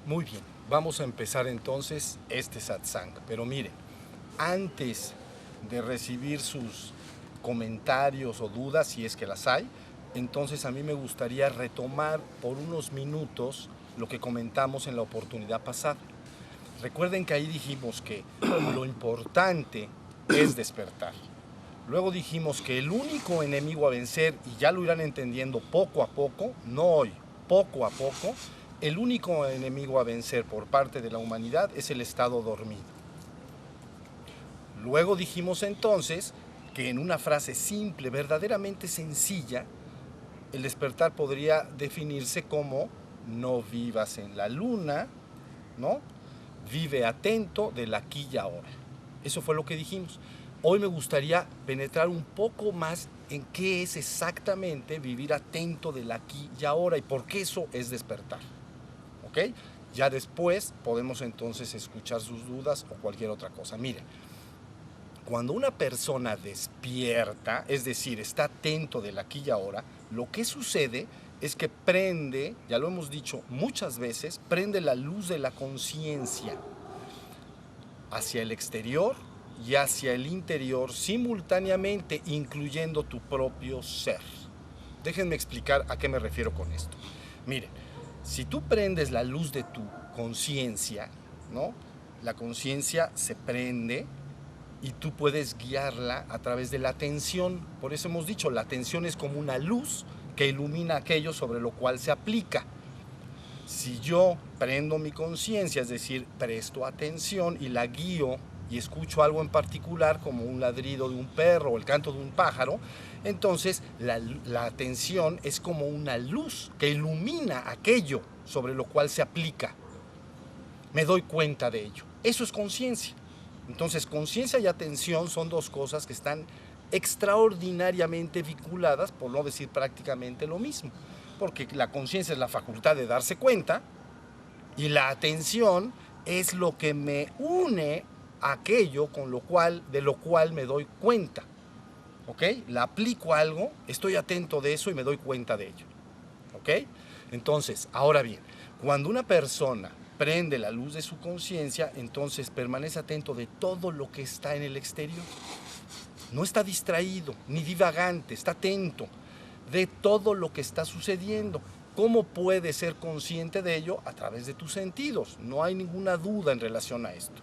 Muy bien, vamos a empezar entonces este satsang. Pero miren, antes de recibir sus comentarios o dudas, si es que las hay, entonces a mí me gustaría retomar por unos minutos lo que comentamos en la oportunidad pasada. Recuerden que ahí dijimos que lo importante es despertar. Luego dijimos que el único enemigo a vencer, y ya lo irán entendiendo poco a poco, no hoy, poco a poco, el único enemigo a vencer por parte de la humanidad es el estado dormido. Luego dijimos entonces que en una frase simple, verdaderamente sencilla, el despertar podría definirse como no vivas en la luna, ¿no? Vive atento del aquí y ahora. Eso fue lo que dijimos. Hoy me gustaría penetrar un poco más en qué es exactamente vivir atento del aquí y ahora y por qué eso es despertar. ¿Ok? Ya después podemos entonces escuchar sus dudas o cualquier otra cosa. Miren, cuando una persona despierta, es decir, está atento del aquí y ahora, lo que sucede es que prende, ya lo hemos dicho muchas veces, prende la luz de la conciencia hacia el exterior y hacia el interior simultáneamente, incluyendo tu propio ser. Déjenme explicar a qué me refiero con esto. Miren, si tú prendes la luz de tu conciencia, ¿no? La conciencia se prende y tú puedes guiarla a través de la atención. Por eso hemos dicho, la atención es como una luz que ilumina aquello sobre lo cual se aplica. Si yo prendo mi conciencia, es decir, presto atención y la guío y escucho algo en particular, como un ladrido de un perro o el canto de un pájaro, entonces la atención es como una luz que ilumina aquello sobre lo cual se aplica. Me doy cuenta de ello. Eso es conciencia. Entonces, conciencia y atención son dos cosas que están extraordinariamente vinculadas, por no decir prácticamente lo mismo. Porque la conciencia es la facultad de darse cuenta y la atención es lo que me une a aquello de lo cual me doy cuenta. ¿Ok? La aplico a algo, estoy atento de eso y me doy cuenta de ello. ¿Ok? Entonces, ahora bien, cuando una persona prende la luz de su conciencia, entonces permanece atento de todo lo que está en el exterior. No está distraído ni divagante, está atento de todo lo que está sucediendo. ¿Cómo puedes ser consciente de ello? A través de tus sentidos. No hay ninguna duda en relación a esto.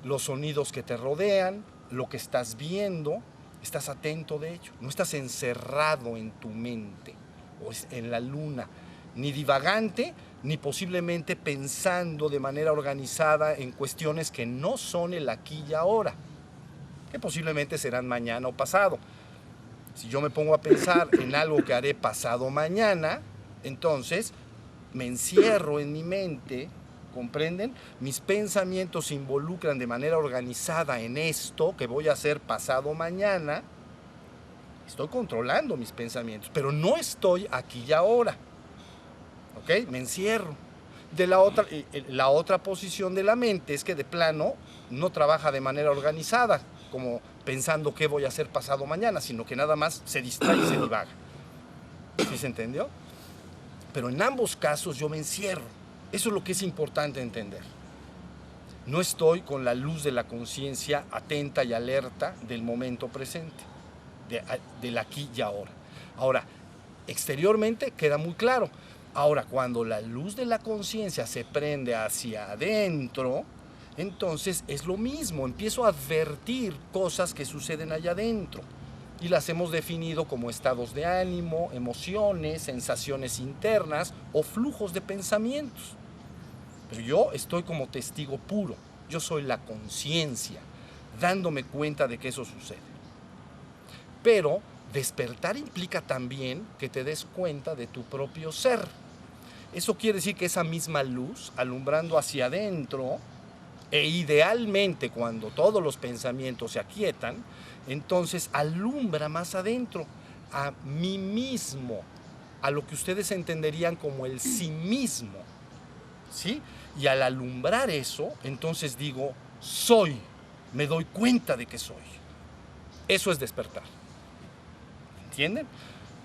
Los sonidos que te rodean, lo que estás viendo, estás atento de ello. No estás encerrado en tu mente o en la luna, ni divagante, ni posiblemente pensando de manera organizada en cuestiones que no son el aquí y ahora, que posiblemente serán mañana o pasado. Si yo me pongo a pensar en algo que haré pasado mañana, entonces me encierro en mi mente, ¿comprenden? Mis pensamientos se involucran de manera organizada en esto que voy a hacer pasado mañana. Estoy controlando mis pensamientos, pero no estoy aquí y ahora. ¿Ok? Me encierro. La otra posición de la mente es que de plano no trabaja de manera organizada, como pensando qué voy a hacer pasado mañana, sino que nada más se distrae y se divaga. ¿Sí se entendió? Pero en ambos casos yo me encierro. Eso es lo que es importante entender. No estoy con la luz de la conciencia atenta y alerta del momento presente, del aquí y ahora. Ahora, exteriormente queda muy claro. Ahora, cuando la luz de la conciencia se prende hacia adentro, entonces es lo mismo. Empiezo a advertir cosas que suceden allá adentro. Y las hemos definido como estados de ánimo, emociones, sensaciones internas o flujos de pensamientos. Pero yo estoy como testigo puro. Yo soy la conciencia, dándome cuenta de que eso sucede. Pero despertar implica también que te des cuenta de tu propio ser. Eso quiere decir que esa misma luz, alumbrando hacia adentro, e idealmente cuando todos los pensamientos se aquietan, entonces alumbra más adentro, a mí mismo, a lo que ustedes entenderían como el sí mismo. ¿Sí? Y al alumbrar eso, entonces digo, soy, me doy cuenta de que soy. Eso es despertar. ¿Entienden?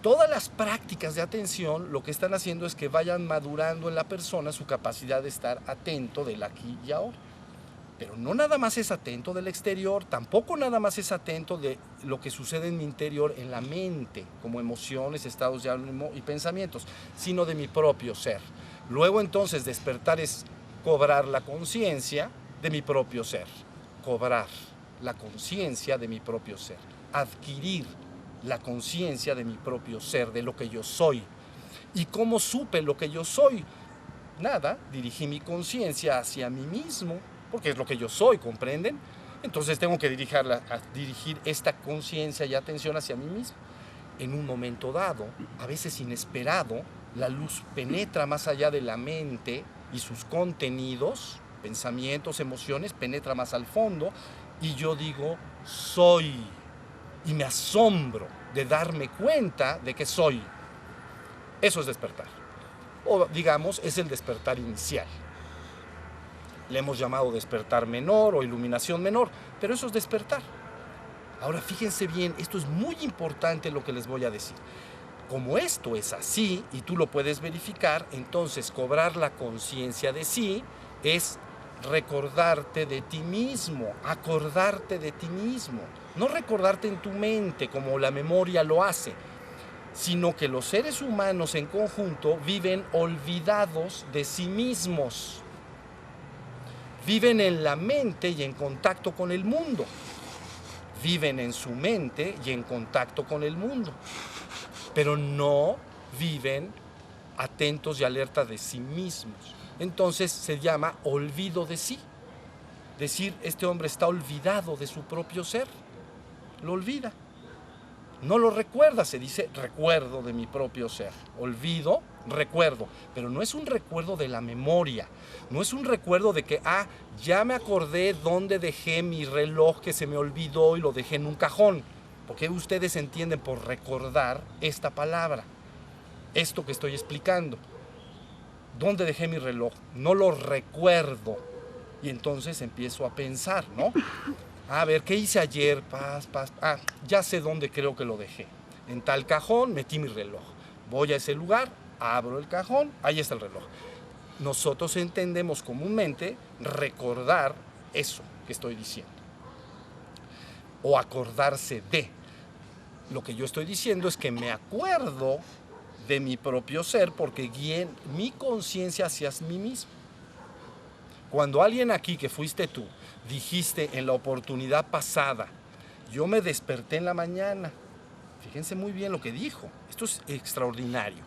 Todas las prácticas de atención lo que están haciendo es que vayan madurando en la persona su capacidad de estar atento del aquí y ahora. Pero no nada más es atento del exterior, tampoco nada más es atento de lo que sucede en mi interior, en la mente, como emociones, estados de ánimo y pensamientos, sino de mi propio ser. Luego entonces despertar es cobrar la conciencia de mi propio ser, cobrar la conciencia de mi propio ser, adquirir la conciencia de mi propio ser, de lo que yo soy. ¿Y cómo supe lo que yo soy? Nada, dirigí mi conciencia hacia mí mismo, porque es lo que yo soy, ¿comprenden? Entonces tengo que dirigir esta conciencia y atención hacia mí mismo. En un momento dado, a veces inesperado, la luz penetra más allá de la mente y sus contenidos, pensamientos, emociones, penetra más al fondo y yo digo, soy. Y me asombro de darme cuenta de que soy. Eso es despertar. O digamos, es el despertar inicial. Le hemos llamado despertar menor o iluminación menor, pero eso es despertar. Ahora fíjense bien, esto es muy importante lo que les voy a decir. Como esto es así y tú lo puedes verificar, entonces cobrar la conciencia de sí es recordarte de ti mismo, acordarte de ti mismo. No recordarte en tu mente como la memoria lo hace, sino que los seres humanos en conjunto viven olvidados de sí mismos. Viven en la mente y en contacto con el mundo. Viven en su mente y en contacto con el mundo. Pero no viven atentos y alerta de sí mismos. Entonces se llama olvido de sí. Decir, este hombre está olvidado de su propio ser. Lo olvida. No lo recuerda, se dice recuerdo de mi propio ser. Olvido, recuerdo. Pero no es un recuerdo de la memoria. No es un recuerdo de que, ya me acordé dónde dejé mi reloj que se me olvidó y lo dejé en un cajón. Porque ustedes entienden por recordar esta palabra. Esto que estoy explicando. ¿Dónde dejé mi reloj? No lo recuerdo. Y entonces empiezo a pensar, ¿no? A ver, ¿qué hice ayer? Ya sé dónde creo que lo dejé. En tal cajón metí mi reloj. Voy a ese lugar, abro el cajón, ahí está el reloj. Nosotros entendemos comúnmente recordar eso que estoy diciendo. O acordarse de. Lo que yo estoy diciendo es que me acuerdo de mi propio ser porque guié mi conciencia hacia mí mismo. Cuando alguien aquí, que fuiste tú, dijiste en la oportunidad pasada, yo me desperté en la mañana. Fíjense muy bien lo que dijo. Esto es extraordinario.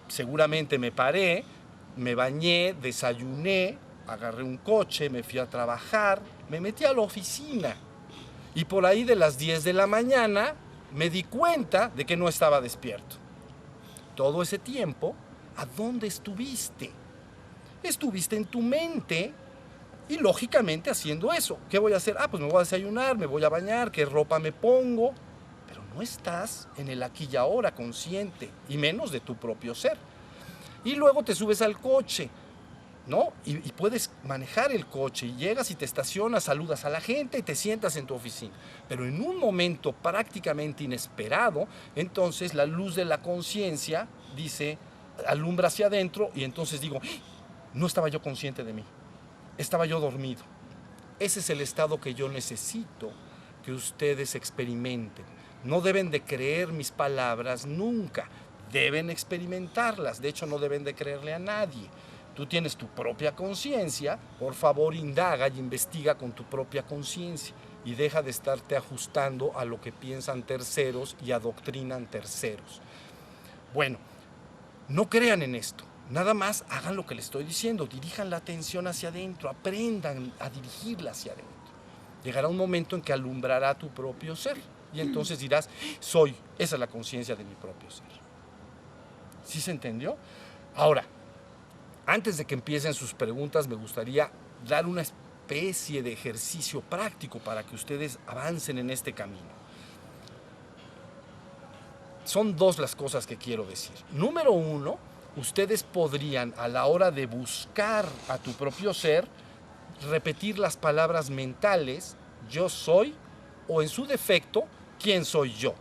Seguramente me paré, me bañé, desayuné, agarré un coche, me fui a trabajar, me metí a la oficina. Y por ahí de las 10 de la mañana me di cuenta de que no estaba despierto. Todo ese tiempo, ¿a dónde estuviste? Estuviste en tu mente y lógicamente haciendo eso. ¿Qué voy a hacer? Pues me voy a desayunar, me voy a bañar, ¿qué ropa me pongo? Pero no estás en el aquí y ahora consciente, y menos de tu propio ser. Y luego te subes al coche, ¿no? Y puedes manejar el coche y llegas y te estacionas, saludas a la gente y te sientas en tu oficina. Pero en un momento prácticamente inesperado, entonces la luz de la conciencia dice, alumbra hacia adentro y entonces digo, no estaba yo consciente de mí, estaba yo dormido. Ese es el estado que yo necesito que ustedes experimenten. No deben de creer mis palabras nunca, deben experimentarlas. De hecho, no deben de creerle a nadie. Tú tienes tu propia conciencia, por favor indaga y investiga con tu propia conciencia y deja de estarte ajustando a lo que piensan terceros y adoctrinan terceros. Bueno, no crean en esto. Nada más hagan lo que les estoy diciendo, dirijan la atención hacia adentro, aprendan a dirigirla hacia adentro. Llegará un momento en que alumbrará tu propio ser y entonces dirás, soy, esa es la conciencia de mi propio ser. ¿Sí se entendió? Ahora, antes de que empiecen sus preguntas, me gustaría dar una especie de ejercicio práctico para que ustedes avancen en este camino. Son dos las cosas que quiero decir. Número uno, ustedes podrían, a la hora de buscar a tu propio ser, repetir las palabras mentales, yo soy, o en su defecto, ¿quién soy yo?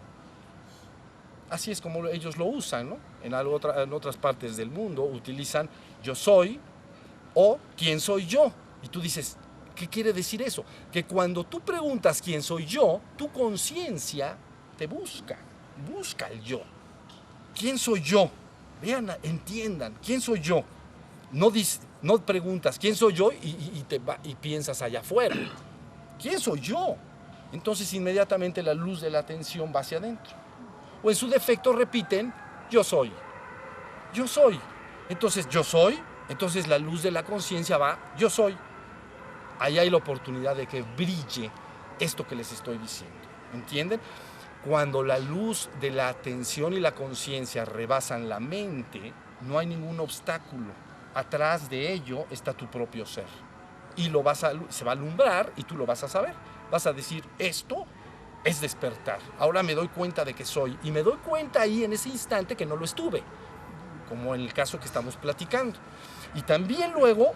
Así es como ellos lo usan, ¿no? En otras partes del mundo utilizan yo soy o quién soy yo. Y tú dices, ¿qué quiere decir eso? Que cuando tú preguntas quién soy yo, tu conciencia te busca el yo. ¿Quién soy yo? Vean, entiendan, ¿quién soy yo? No preguntas quién soy yo y piensas allá afuera. ¿Quién soy yo? Entonces inmediatamente la luz de la atención va hacia adentro. O en su defecto repiten, yo soy. Yo soy. Entonces yo soy, entonces la luz de la conciencia va, yo soy. Ahí hay la oportunidad de que brille esto que les estoy diciendo. ¿Entienden? Cuando la luz de la atención y la conciencia rebasan la mente, no hay ningún obstáculo. Atrás de ello está tu propio ser. Y se va a alumbrar y tú lo vas a saber. Vas a decir, esto es despertar. Ahora me doy cuenta de que soy. Y me doy cuenta ahí en ese instante que no lo estuve. Como en el caso que estamos platicando. Y también luego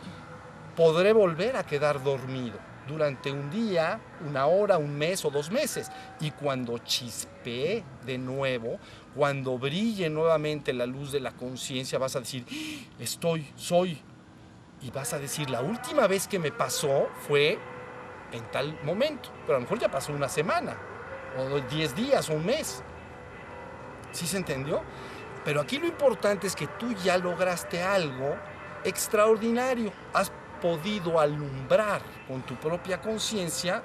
podré volver a quedar dormido durante un día, una hora, un mes o 2 meses. Y cuando chispee de nuevo, cuando brille nuevamente la luz de la conciencia, vas a decir, soy. Y vas a decir, la última vez que me pasó fue en tal momento. Pero a lo mejor ya pasó una semana, o 10 días, o un mes. ¿Sí se entendió? Pero aquí lo importante es que tú ya lograste algo extraordinario. Has podido alumbrar con tu propia conciencia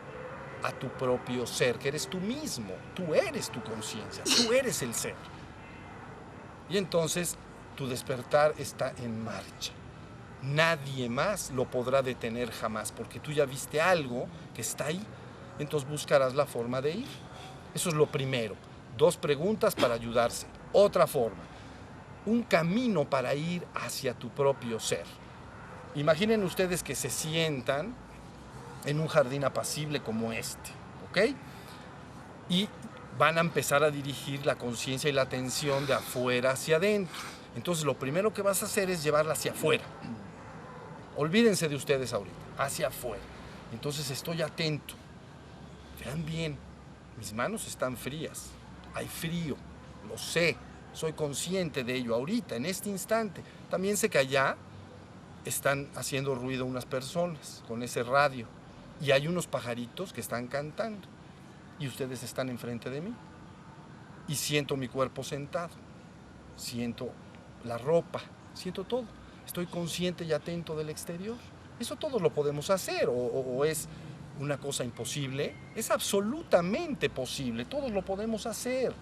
a tu propio ser, que eres tú mismo. Tú eres tu conciencia, tú eres el ser. Y entonces tu despertar está en marcha. Nadie más lo podrá detener jamás, porque tú ya viste algo que está ahí. Entonces buscarás la forma de ir. Eso es lo primero. 2 preguntas para ayudarse. Otra forma. Un camino para ir hacia tu propio ser. Imaginen ustedes que se sientan en un jardín apacible como este, ¿ok? Y van a empezar a dirigir la conciencia y la atención de afuera hacia adentro. Entonces lo primero que vas a hacer es llevarla hacia afuera. Olvídense de ustedes ahorita, hacia afuera. Entonces estoy atento. Vean bien, mis manos están frías. Hay frío, lo sé. Soy consciente de ello ahorita, en este instante. También sé que allá están haciendo ruido unas personas con ese radio. Y hay unos pajaritos que están cantando. Y ustedes están enfrente de mí. Y siento mi cuerpo sentado. Siento la ropa. Siento todo. Estoy consciente y atento del exterior. Eso todo lo podemos hacer. O es una cosa imposible. Es absolutamente posible. Todos lo podemos hacer.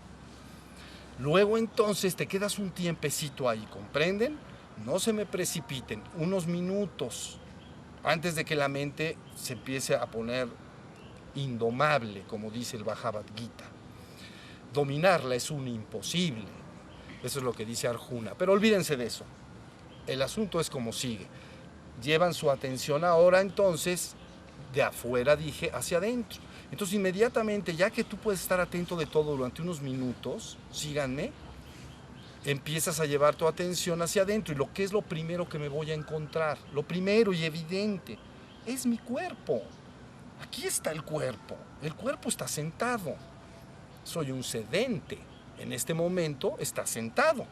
Luego entonces te quedas un tiempecito ahí, ¿comprenden? No se me precipiten, unos minutos antes de que la mente se empiece a poner indomable, como dice el Bhagavad Gita. Dominarla es un imposible, eso es lo que dice Arjuna, pero olvídense de eso. El asunto es como sigue. Llevan su atención ahora entonces de afuera, dije, hacia adentro. Entonces inmediatamente, ya que tú puedes estar atento de todo durante unos minutos, síganme, empiezas a llevar tu atención hacia adentro. Y ¿qué es lo primero que me voy a encontrar? Lo primero y evidente es mi cuerpo. Aquí está el cuerpo está sentado. Soy un sedente. En este momento está sentado.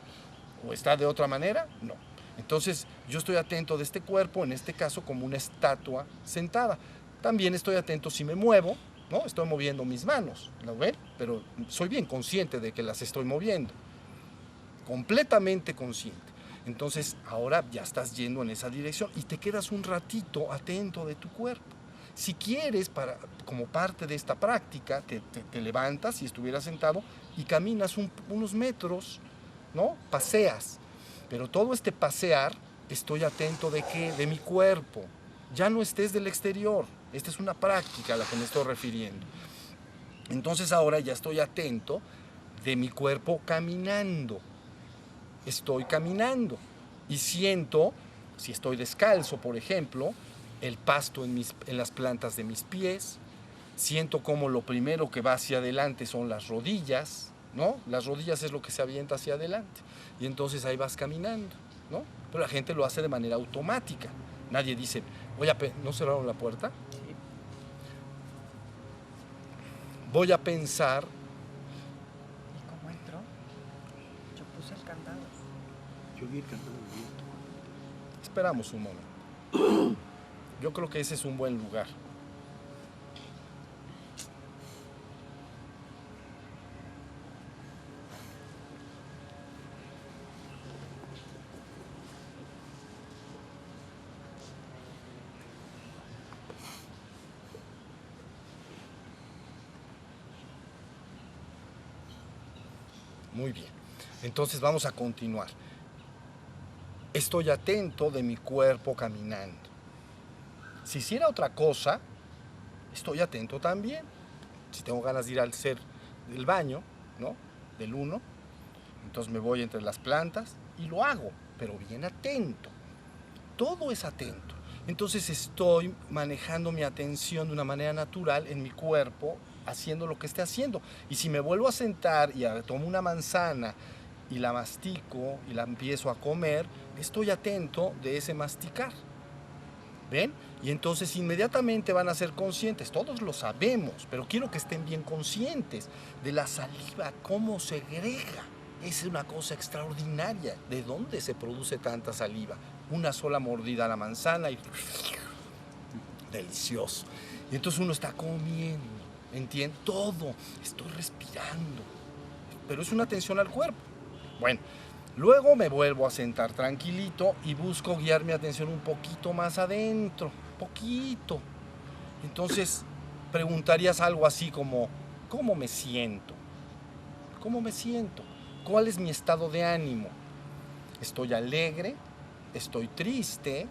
¿O está de otra manera? No. Entonces yo estoy atento de este cuerpo, en este caso como una estatua sentada. También estoy atento si me muevo, ¿no? Estoy moviendo mis manos, ¿lo ven? Pero soy bien consciente de que las estoy moviendo. Completamente consciente. Entonces ahora ya estás yendo en esa dirección y te quedas un ratito atento de tu cuerpo. Si quieres, como parte de esta práctica, te levantas si estuvieras sentado y caminas unos metros, ¿no? Paseas. Pero todo este pasear, estoy atento ¿de qué? De mi cuerpo. Ya no estés del exterior. Esta es una práctica a la que me estoy refiriendo. Entonces ahora ya estoy atento de mi cuerpo caminando. Estoy caminando y siento, si estoy descalzo, por ejemplo, el pasto en las plantas de mis pies. Siento como lo primero que va hacia adelante son las rodillas, ¿no? Las rodillas es lo que se avienta hacia adelante. Y entonces ahí vas caminando, ¿no? Pero la gente lo hace de manera automática. Nadie dice, oye, ¿no cerraron la puerta? Sí. Voy a pensar. ¿Y cómo entró? seguir cantando. Esperamos un momento. Yo creo que ese es un buen lugar. Muy bien. Entonces vamos a continuar. Estoy atento de mi cuerpo caminando. Si hiciera otra cosa, estoy atento también. Si tengo ganas de ir al ser del baño, ¿no? Del 1, entonces me voy entre las plantas y lo hago, pero bien atento. Todo es atento. Entonces estoy manejando mi atención de una manera natural en mi cuerpo, haciendo lo que esté haciendo. Y si me vuelvo a sentar y tomo una manzana y la mastico y la empiezo a comer, estoy atento de ese masticar. ¿Ven? Y entonces inmediatamente van a ser conscientes, todos lo sabemos, pero quiero que estén bien conscientes de la saliva, cómo segrega. Es una cosa extraordinaria. ¿De dónde se produce tanta saliva? Una sola mordida a la manzana y delicioso. Y entonces uno está comiendo, ¿entiendes? Todo, estoy respirando, pero es una atención al cuerpo. Bueno, luego me vuelvo a sentar tranquilito y busco guiar mi atención un poquito más adentro, poquito. Entonces preguntarías algo así como, ¿cómo me siento? ¿Cómo me siento? ¿Cuál es mi estado de ánimo? ¿Estoy alegre? ¿Estoy triste?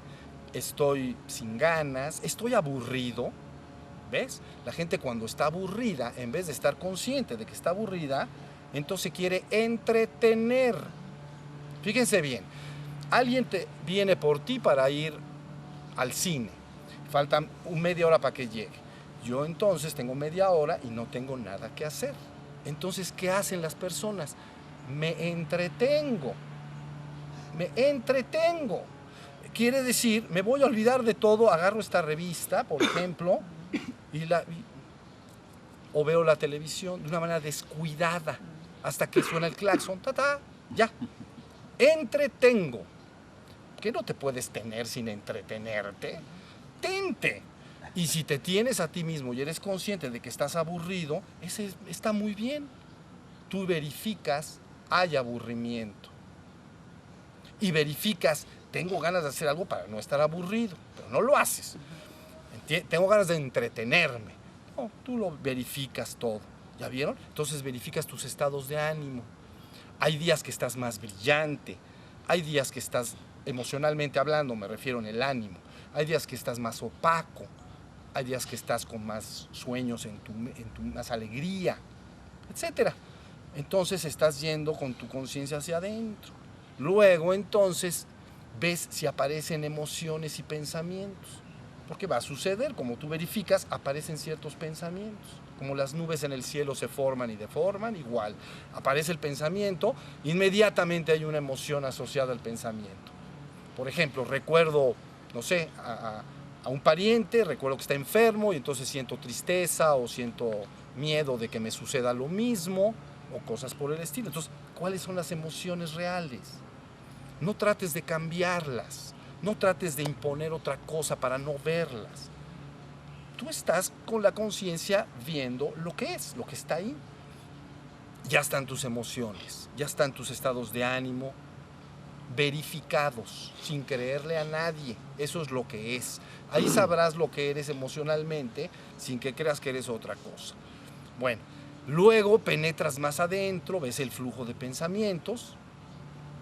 ¿Estoy sin ganas? ¿Estoy aburrido? ¿Ves? La gente cuando está aburrida, en vez de estar consciente de que está aburrida, entonces quiere entretener. Fíjense bien, alguien viene por ti para ir al cine. Falta media hora para que llegue. Yo entonces tengo media hora y no tengo nada que hacer. Entonces, ¿qué hacen las personas? Me entretengo. Me entretengo. Quiere decir, me voy a olvidar de todo, agarro esta revista, por ejemplo, o veo la televisión de una manera descuidada hasta que suena el claxon, ya. Entretengo. ¿Qué no te puedes tener sin entretenerte? Tente. Y si te tienes a ti mismo y eres consciente de que estás aburrido, ese está muy bien. Tú verificas, hay aburrimiento. Y verificas, tengo ganas de hacer algo para no estar aburrido, pero no lo haces. Tengo ganas de entretenerme. No, tú lo verificas todo. ¿Ya vieron? Entonces verificas tus estados de ánimo. Hay días que estás más brillante. Hay días que estás, emocionalmente hablando, me refiero en el ánimo. Hay días que estás más opaco. Hay días que estás con más sueños, más alegría, etc. Entonces estás yendo con tu conciencia hacia adentro. Luego entonces ves si aparecen emociones y pensamientos. Porque va a suceder, como tú verificas, aparecen ciertos pensamientos. Como las nubes en el cielo se forman y deforman, igual. Aparece el pensamiento, inmediatamente hay una emoción asociada al pensamiento. Por ejemplo, recuerdo, no sé, a un pariente, recuerdo que está enfermo y entonces siento tristeza o siento miedo de que me suceda lo mismo o cosas por el estilo. Entonces, ¿cuáles son las emociones reales? No trates de cambiarlas. No trates de imponer otra cosa para no verlas. Tú estás con la conciencia viendo lo que es, lo que está ahí. Ya están tus emociones, ya están tus estados de ánimo verificados, sin creerle a nadie. Eso es lo que es. Ahí sabrás lo que eres emocionalmente, sin que creas que eres otra cosa. Bueno, luego penetras más adentro, ves el flujo de pensamientos.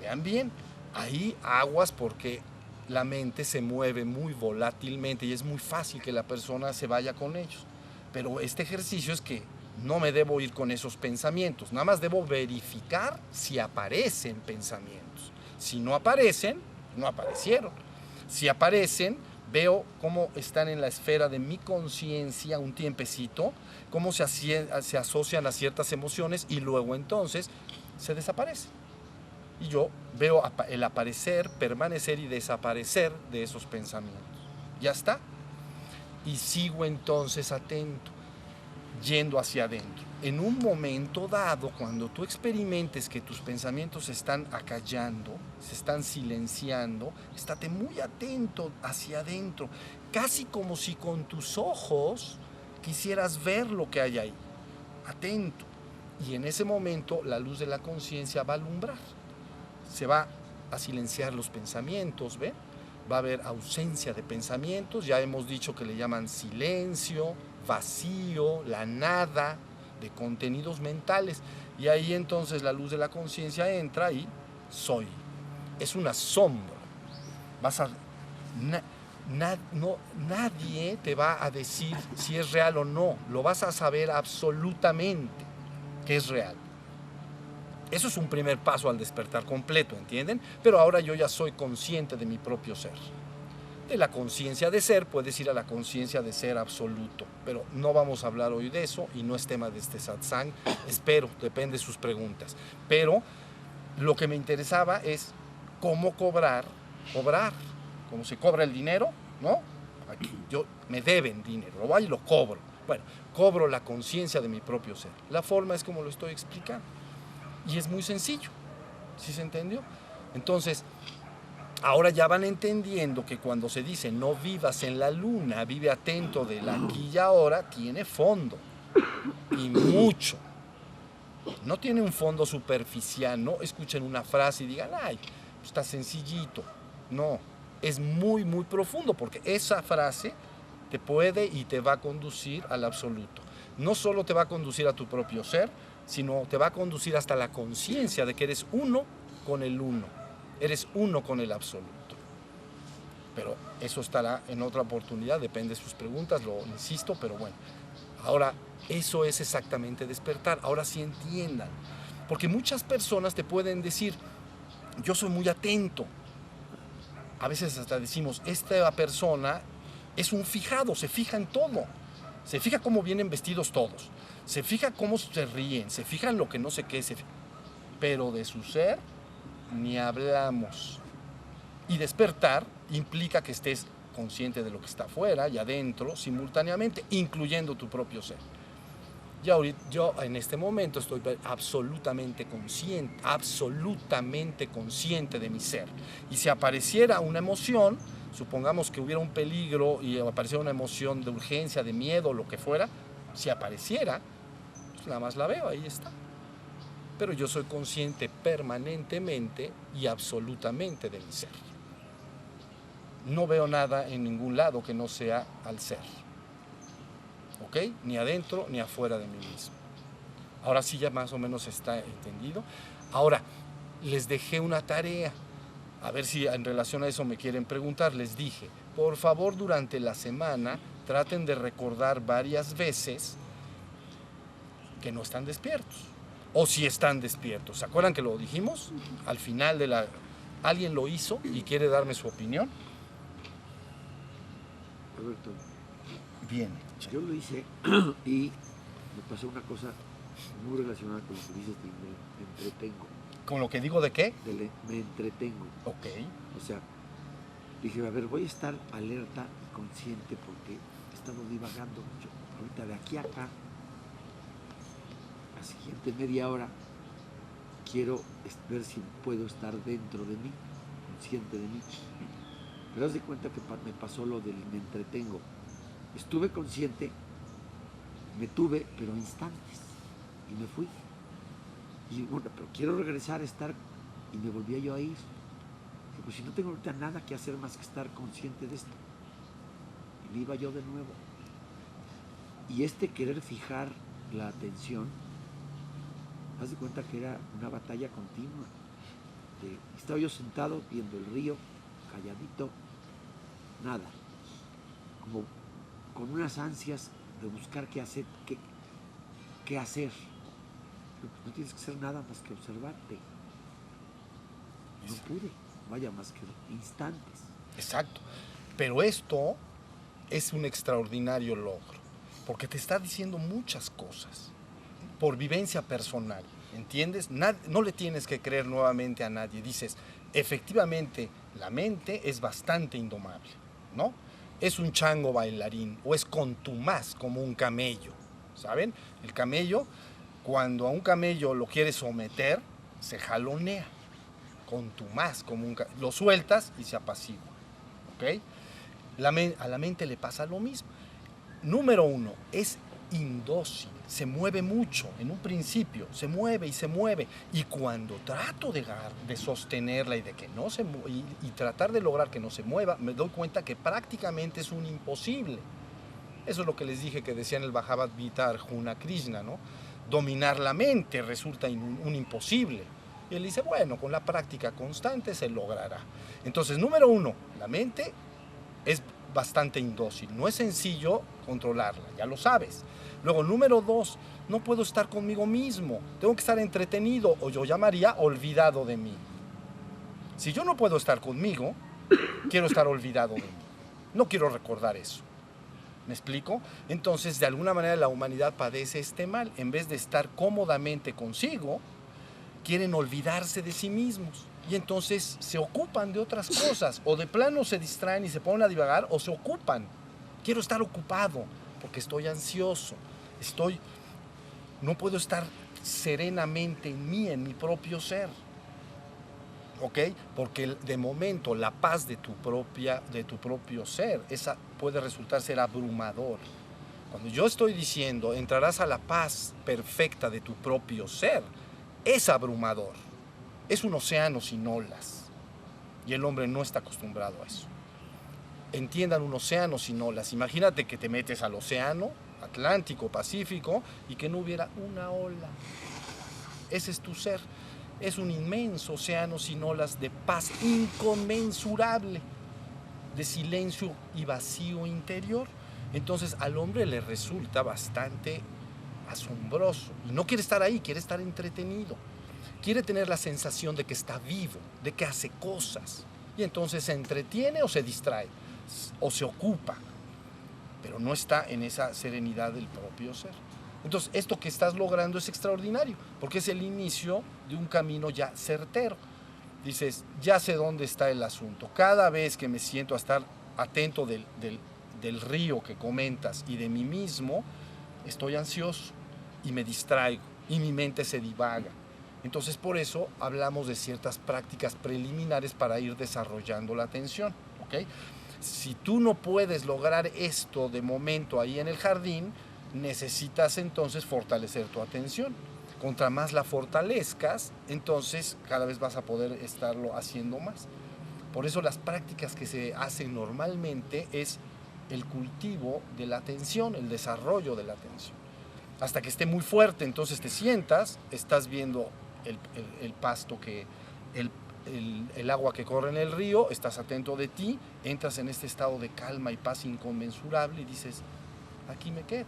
Vean bien, ahí aguas porque la mente se mueve muy volátilmente y es muy fácil que la persona se vaya con ellos. Pero este ejercicio es que no me debo ir con esos pensamientos, nada más debo verificar si aparecen pensamientos. Si no aparecen, no aparecieron. Si aparecen, veo cómo están en la esfera de mi conciencia un tiempecito, cómo se asocian a ciertas emociones y luego entonces se desaparecen. Y yo veo el aparecer, permanecer y desaparecer de esos pensamientos. Ya está. Y sigo entonces atento, yendo hacia adentro. en un momento dado, cuando tú experimentes que tus pensamientos se están acallando, se están silenciando, estate muy atento hacia adentro, casi como si con tus ojos quisieras ver lo que hay ahí, atento. Y en ese momento la luz de la conciencia va a alumbrar, se va a silenciar los pensamientos, ¿ven? Va a haber ausencia de pensamientos, ya hemos dicho que le llaman silencio, vacío, la nada de contenidos mentales, y ahí entonces la luz de la conciencia entra y soy. Es una sombra. Vas a, nadie te va a decir si es real o no, lo vas a saber absolutamente que es real. Eso es un primer paso al despertar completo, ¿entienden? Pero ahora yo ya soy consciente de mi propio ser. De la conciencia de ser puedes ir a la conciencia de ser absoluto, pero no vamos a hablar hoy de eso y no es tema de este satsang, espero, depende de sus preguntas. Pero lo que me interesaba es cómo cobrar, como se cobra el dinero, ¿no? Aquí, yo me deben dinero, lo voy y lo cobro. Bueno, cobro la conciencia de mi propio ser. La forma es como lo estoy explicando. Y es muy sencillo, ¿sí se entendió? Entonces, ahora ya van entendiendo que cuando se dice no vivas en la luna, vive atento del aquí y ahora, tiene fondo, y mucho. No tiene un fondo superficial, no escuchen una frase y digan, ay, está sencillito. No, es muy, muy profundo, porque esa frase te puede y te va a conducir al absoluto. No solo te va a conducir a tu propio ser, sino te va a conducir hasta la conciencia de que eres uno con el uno, eres uno con el absoluto. Pero eso estará en otra oportunidad, depende de sus preguntas, lo insisto, pero bueno. Ahora, eso es exactamente despertar, ahora sí entiendan. Porque muchas personas te pueden decir, yo soy muy atento. A veces hasta decimos, esta persona es un fijado, se fija en todo. Se fija cómo vienen vestidos todos. Se fija cómo se ríen, se fija en lo que no sé qué. Pero de su ser, ni hablamos. Y despertar implica que estés consciente de lo que está afuera y adentro simultáneamente, incluyendo tu propio ser. Yo en este momento estoy absolutamente consciente de mi ser. Y si apareciera una emoción, supongamos que hubiera un peligro y apareciera una emoción de urgencia, de miedo, lo que fuera, si apareciera, pues nada más la veo, ahí está. Pero yo soy consciente permanentemente y absolutamente de mi ser. No veo nada en ningún lado que no sea al ser. ¿Ok? Ni adentro ni afuera de mí mismo. Ahora sí ya más o menos está entendido. Ahora, les dejé una tarea. A ver si en relación a eso me quieren preguntar. Les dije, por favor, durante la semana traten de recordar varias veces que no están despiertos. O si están despiertos. ¿Se acuerdan que lo dijimos? Al final de la... ¿Alguien lo hizo y quiere darme su opinión? Roberto, Bien. yo lo hice y me pasó una cosa muy relacionada con lo que dices de me entretengo. ¿Con lo que digo de qué? Me entretengo. Ok. O sea, dije, a ver, voy a estar alerta y consciente porque he estado divagando mucho. Ahorita de aquí a acá, la siguiente media hora, quiero ver si puedo estar dentro de mí, consciente de mí. Pero haz de cuenta que me pasó lo del me entretengo. Estuve consciente, me tuve, pero instantes, y me fui. Y bueno, pero quiero regresar a estar, y me volvía yo a ir. Y pues si no tengo ahorita nada que hacer más que estar consciente de esto. Y me iba yo de nuevo. Y querer fijar la atención, haz de cuenta que era una batalla continua. Estaba yo sentado viendo el río, calladito, nada. Como con unas ansias de buscar qué hacer, qué hacer. Pero pues no tienes que hacer nada más que observarte. No pude, vaya, más que instantes. Exacto. Pero esto es un extraordinario logro, porque te está diciendo muchas cosas por vivencia personal, ¿entiendes? No le tienes que creer nuevamente a nadie. Dices, efectivamente, la mente es bastante indomable, ¿no? Es un chango bailarín o es contumaz como un camello, ¿saben? El camello, cuando a un camello lo quieres someter, se jalonea, contumaz, lo sueltas y se apacigua, ¿ok? A la mente le pasa lo mismo. Número 1, es indócil, se mueve mucho, en un principio se mueve y se mueve, y cuando trato de sostenerla y de que no se y tratar de lograr que no se mueva, me doy cuenta que prácticamente es un imposible. Eso es lo que les dije que decía en el Bhagavad Gita Arjuna Krishna, ¿no? Dominar la mente resulta un imposible. Y él dice, bueno, con la práctica constante se logrará. Entonces, número 1, la mente es bastante indócil, no es sencillo controlarla, ya lo sabes. Luego, número 2, no puedo estar conmigo mismo, tengo que estar entretenido, o yo llamaría olvidado de mí. Si yo no puedo estar conmigo, quiero estar olvidado de mí, no quiero recordar eso. ¿Me explico? Entonces, de alguna manera la humanidad padece este mal. En vez de estar cómodamente consigo, quieren olvidarse de sí mismos. Y entonces se ocupan de otras cosas. O de plano se distraen y se ponen a divagar, o se ocupan. Quiero estar ocupado porque estoy ansioso. No puedo estar serenamente en mí, en mi propio ser. ¿Ok? Porque de momento la paz de tu propio ser, esa puede resultar ser abrumador. Cuando yo estoy diciendo, entrarás a la paz perfecta de tu propio ser, es abrumador. Es un océano sin olas. Y el hombre no está acostumbrado a eso. Entiendan, un océano sin olas. Imagínate que te metes al océano Atlántico, Pacífico, y que no hubiera una ola. Ese es tu ser. Es un inmenso océano sin olas de paz inconmensurable, de silencio y vacío interior. Entonces al hombre le resulta bastante asombroso. Y no quiere estar ahí, quiere estar entretenido. Quiere tener la sensación de que está vivo, de que hace cosas. Y entonces se entretiene o se distrae, o se ocupa, pero no está en esa serenidad del propio ser. Entonces, esto que estás logrando es extraordinario, porque es el inicio de un camino ya certero. Dices, ya sé dónde está el asunto. Cada vez que me siento a estar atento del río que comentas y de mí mismo, estoy ansioso y me distraigo y mi mente se divaga. Entonces, por eso hablamos de ciertas prácticas preliminares para ir desarrollando la atención, ¿ok? Si tú no puedes lograr esto de momento ahí en el jardín, necesitas entonces fortalecer tu atención. Contra más la fortalezcas, entonces cada vez vas a poder estarlo haciendo más. Por eso las prácticas que se hacen normalmente es el cultivo de la atención, el desarrollo de la atención. Hasta que esté muy fuerte, entonces te sientas, estás viendo el pasto, el agua que corre en el río, estás atento de ti, entras en este estado de calma y paz inconmensurable y dices, aquí me quedo.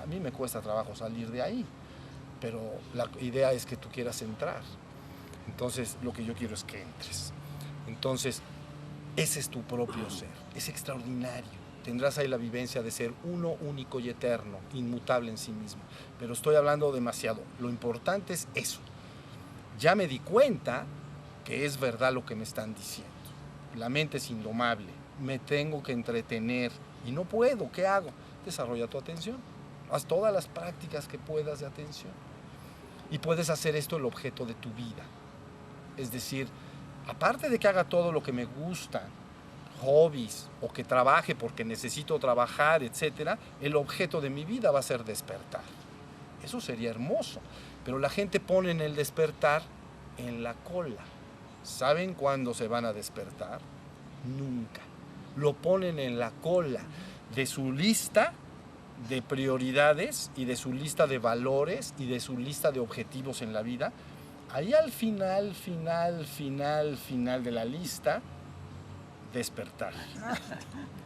A mí me cuesta trabajo salir de ahí, pero la idea es que tú quieras entrar. Entonces, lo que yo quiero es que entres. Entonces, ese es tu propio ser, es extraordinario. Tendrás ahí la vivencia de ser uno, único y eterno, inmutable en sí mismo. Pero estoy hablando demasiado. Lo importante es eso. Ya me di cuenta que es verdad lo que me están diciendo. La mente es indomable, me tengo que entretener y no puedo. ¿Qué hago? Desarrolla tu atención. Haz todas las prácticas que puedas de atención. Y puedes hacer esto el objeto de tu vida. Es decir, aparte de que haga todo lo que me gusta, hobbies, o que trabaje porque necesito trabajar, etc., el objeto de mi vida va a ser despertar. Eso sería hermoso. Pero la gente pone en el despertar en la cola. ¿Saben cuándo se van a despertar? Nunca. Lo ponen en la cola de su lista de prioridades y de su lista de valores y de su lista de objetivos en la vida. Ahí al final de la lista, despertar.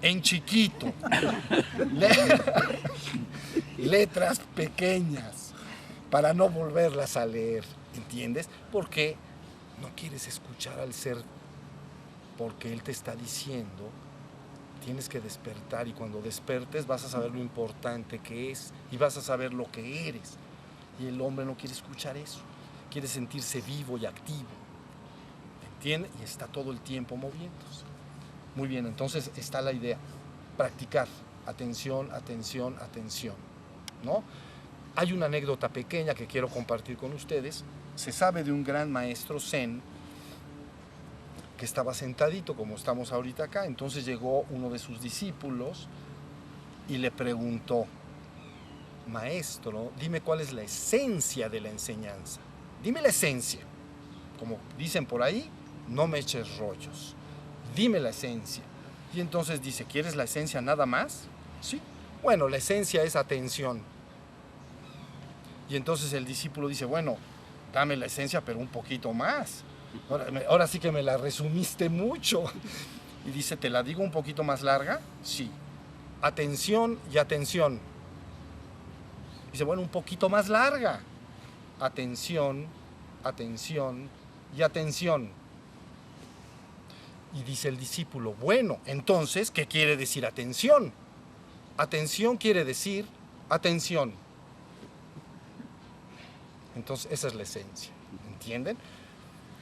En chiquito. Letras pequeñas para no volverlas a leer, ¿entiendes? Porque no quieres escuchar al ser, porque él te está diciendo tienes que despertar, y cuando despertes vas a saber lo importante que es y vas a saber lo que eres. Y el hombre no quiere escuchar eso, quiere sentirse vivo y activo, ¿entiendes? Y está todo el tiempo moviéndose. Muy bien, entonces está la idea, practicar, atención, atención, atención. ¿no? Hay una anécdota pequeña que quiero compartir con ustedes. Se sabe de un gran maestro zen que estaba sentadito, como estamos ahorita acá. Entonces llegó uno de sus discípulos y le preguntó: maestro, dime cuál es la esencia de la enseñanza. Dime la esencia. Como dicen por ahí, no me eches rollos. Dime la esencia. Y entonces dice: ¿quieres la esencia nada más? Sí. Bueno, la esencia es atención. Y entonces el discípulo dice: bueno, dame la esencia, pero un poquito más. Ahora sí que me la resumiste mucho. Y dice: ¿te la digo un poquito más larga? Sí. Atención y atención. Dice: bueno, un poquito más larga. Atención, atención y atención. Y dice el discípulo: bueno, entonces, ¿qué quiere decir atención? Atención quiere decir atención. Entonces, esa es la esencia. ¿Entienden?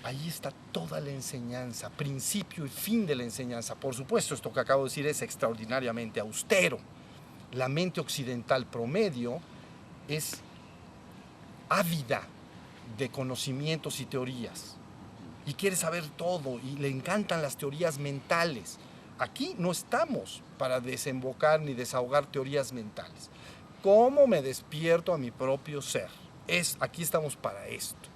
Ahí está toda la enseñanza, principio y fin de la enseñanza. Por supuesto, esto que acabo de decir es extraordinariamente austero. La mente occidental promedio es ávida de conocimientos y teorías. Y quiere saber todo y le encantan las teorías mentales. Aquí no estamos para desembocar ni desahogar teorías mentales. ¿Cómo me despierto a mi propio ser? Aquí estamos para esto.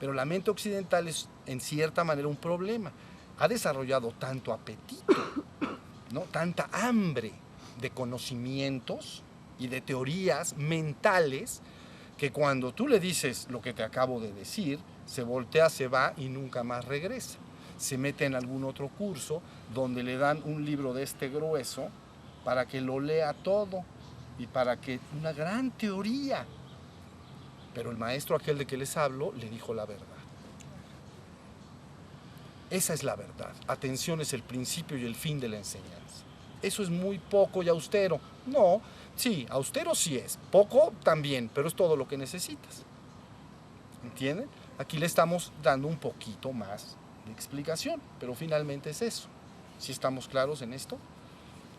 Pero la mente occidental es en cierta manera un problema. Ha desarrollado tanto apetito, ¿no? Tanta hambre de conocimientos y de teorías mentales, que cuando tú le dices lo que te acabo de decir, se voltea, se va y nunca más regresa. Se mete en algún otro curso donde le dan un libro de este grueso para que lo lea todo y para que una gran teoría. Pero el maestro aquel de que les hablo le dijo la verdad. Esa es la verdad. Atención es el principio y el fin de la enseñanza. Eso es muy poco y austero. No, sí, austero sí es. Poco también, pero es todo lo que necesitas. ¿Entienden? Aquí le estamos dando un poquito más de explicación, pero finalmente es eso. ¿Sí estamos claros en esto?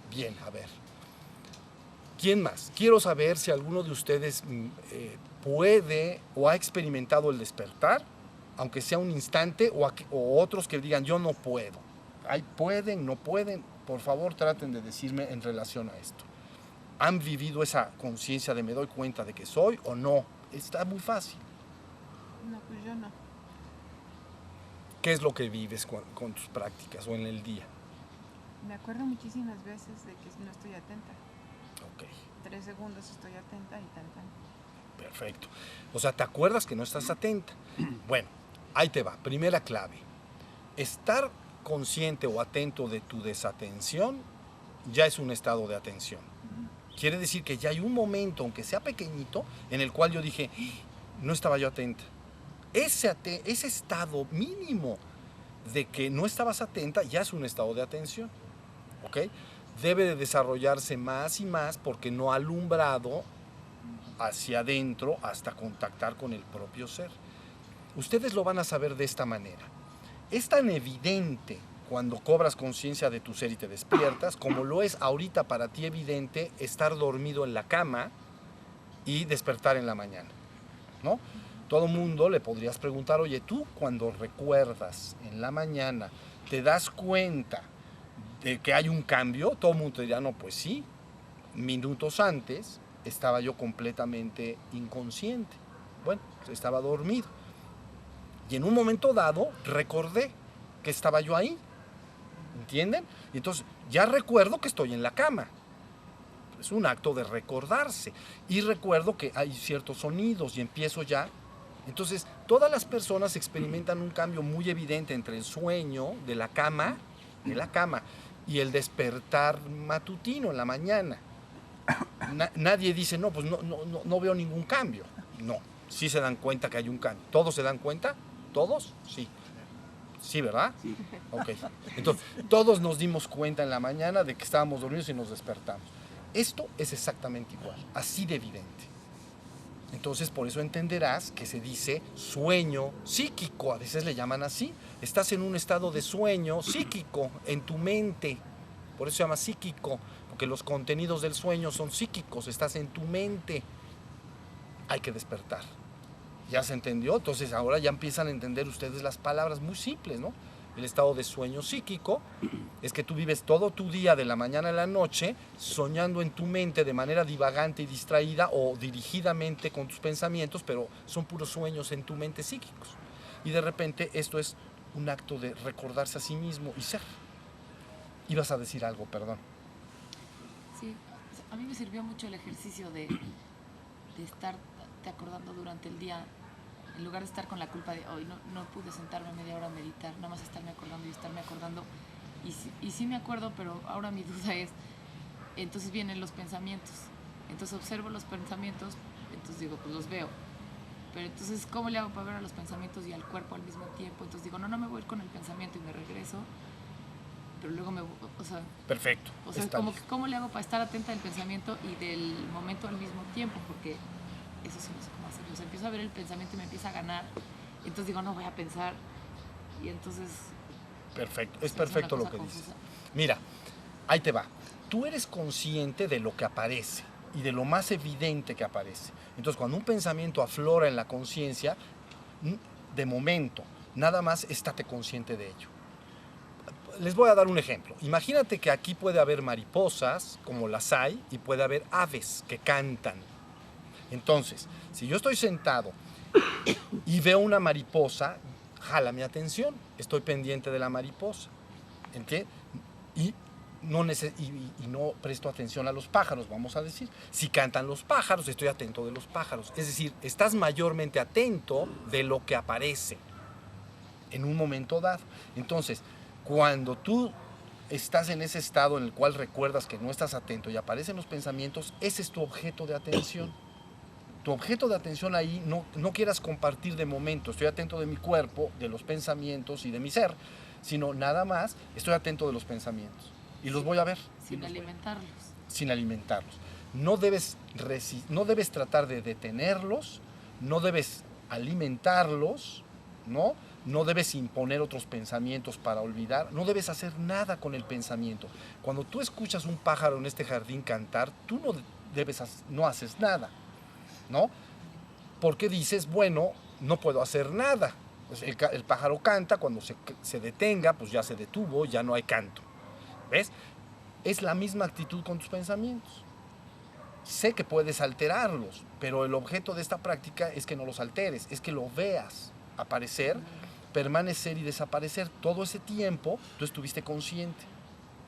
Bien, a ver. ¿Quién más? Quiero saber si alguno de ustedes puede o ha experimentado el despertar, aunque sea un instante, o otros que digan: yo no puedo. ¿Pueden, no pueden? Por favor, traten de decirme en relación a esto. ¿Han vivido esa conciencia de me doy cuenta de que soy o no? Está muy fácil. No, pues yo no. ¿Qué es lo que vives con tus prácticas o en el día? Me acuerdo muchísimas veces de que no estoy atenta. Ok. 3 segundos estoy atenta y tan. Perfecto. O sea, ¿te acuerdas que no estás atenta? Bueno, ahí te va. Primera clave. Estar consciente o atento de tu desatención ya es un estado de atención. Quiere decir que ya hay un momento, aunque sea pequeñito, en el cual yo dije: no estaba yo atenta. Ese estado mínimo de que no estabas atenta ya es un estado de atención. ¿Ok? Debe de desarrollarse más y más porque no ha alumbrado hacia adentro hasta contactar con el propio ser. Ustedes lo van a saber de esta manera. Es tan evidente cuando cobras conciencia de tu ser y te despiertas, como lo es ahorita para ti evidente estar dormido en la cama y despertar en la mañana, ¿no? Todo mundo le podrías preguntar: oye, tú cuando recuerdas en la mañana, ¿te das cuenta de que hay un cambio? Todo el mundo te diría: no, pues sí, minutos antes estaba yo completamente inconsciente. Bueno, estaba dormido. Y en un momento dado recordé que estaba yo ahí. ¿Entienden? Y entonces ya recuerdo que estoy en la cama. Es un acto de recordarse. Y recuerdo que hay ciertos sonidos y empiezo ya. Entonces, todas las personas experimentan un cambio muy evidente entre el sueño de la cama y el despertar matutino en la mañana. Nadie dice: no, pues no veo ningún cambio. No, sí se dan cuenta que hay un cambio. ¿Todos se dan cuenta? ¿Todos? Sí. Sí, ¿verdad? Sí. Ok. Entonces, todos nos dimos cuenta en la mañana de que estábamos dormidos y nos despertamos. Esto es exactamente igual, así de evidente. Entonces, por eso entenderás que se dice sueño psíquico, a veces le llaman así. Estás en un estado de sueño psíquico en tu mente, por eso se llama psíquico, porque los contenidos del sueño son psíquicos, estás en tu mente. Hay que despertar. ¿Ya se entendió? Entonces ahora ya empiezan a entender ustedes las palabras muy simples, ¿no? El estado de sueño psíquico es que tú vives todo tu día de la mañana a la noche soñando en tu mente de manera divagante y distraída o dirigidamente con tus pensamientos, pero son puros sueños en tu mente psíquicos. Y de repente esto es un acto de recordarse a sí mismo y ser. Ibas a decir algo, perdón. Sí, a mí me sirvió mucho el ejercicio de estarte acordando durante el día, en lugar de estar con la culpa de hoy no pude sentarme media hora a meditar, nada más estarme acordando. Y sí me acuerdo, pero ahora mi duda es, entonces vienen los pensamientos. Entonces observo los pensamientos, entonces digo, pues los veo. Pero entonces, ¿cómo le hago para ver a los pensamientos y al cuerpo al mismo tiempo? Entonces digo, no me voy a ir con el pensamiento y me regreso. Pero luego Perfecto. O sea, como que, ¿cómo le hago para estar atenta del pensamiento y del momento al mismo tiempo? Porque eso sí no sé cómo hacerlo. O sea, empiezo a ver el pensamiento y me empieza a ganar. Entonces digo, no voy a pensar. Y entonces... Perfecto, es perfecto lo que dices. Mira, ahí te va. Tú eres consciente de lo que aparece y de lo más evidente que aparece. Entonces, cuando un pensamiento aflora en la conciencia, de momento, nada más estate consciente de ello. Les voy a dar un ejemplo. Imagínate que aquí puede haber mariposas, como las hay, y puede haber aves que cantan. Entonces, si yo estoy sentado y veo una mariposa, jala mi atención, estoy pendiente de la mariposa. ¿Entiendes? Y no presto atención a los pájaros, vamos a decir. Si cantan los pájaros, estoy atento de los pájaros. Es decir, estás mayormente atento de lo que aparece en un momento dado. Entonces, cuando tú estás en ese estado en el cual recuerdas que no estás atento y aparecen los pensamientos, ese es tu objeto de atención. Tu objeto de atención ahí no quieras compartir de momento, estoy atento de mi cuerpo, de los pensamientos y de mi ser, sino nada más estoy atento de los pensamientos. Y los voy a ver. Sin alimentarlos. Sin alimentarlos. No debes tratar de detenerlos, no debes alimentarlos, ¿no? No debes imponer otros pensamientos para olvidar, no debes hacer nada con el pensamiento. Cuando tú escuchas un pájaro en este jardín cantar, tú no haces nada, ¿no? Porque dices, bueno, no puedo hacer nada. El pájaro canta, cuando se detenga, pues ya se detuvo, ya no hay canto. ¿Ves? Es la misma actitud con tus pensamientos. Sé que puedes alterarlos, pero el objeto de esta práctica es que no los alteres, es que lo veas aparecer, permanecer y desaparecer. Todo ese tiempo tú estuviste consciente.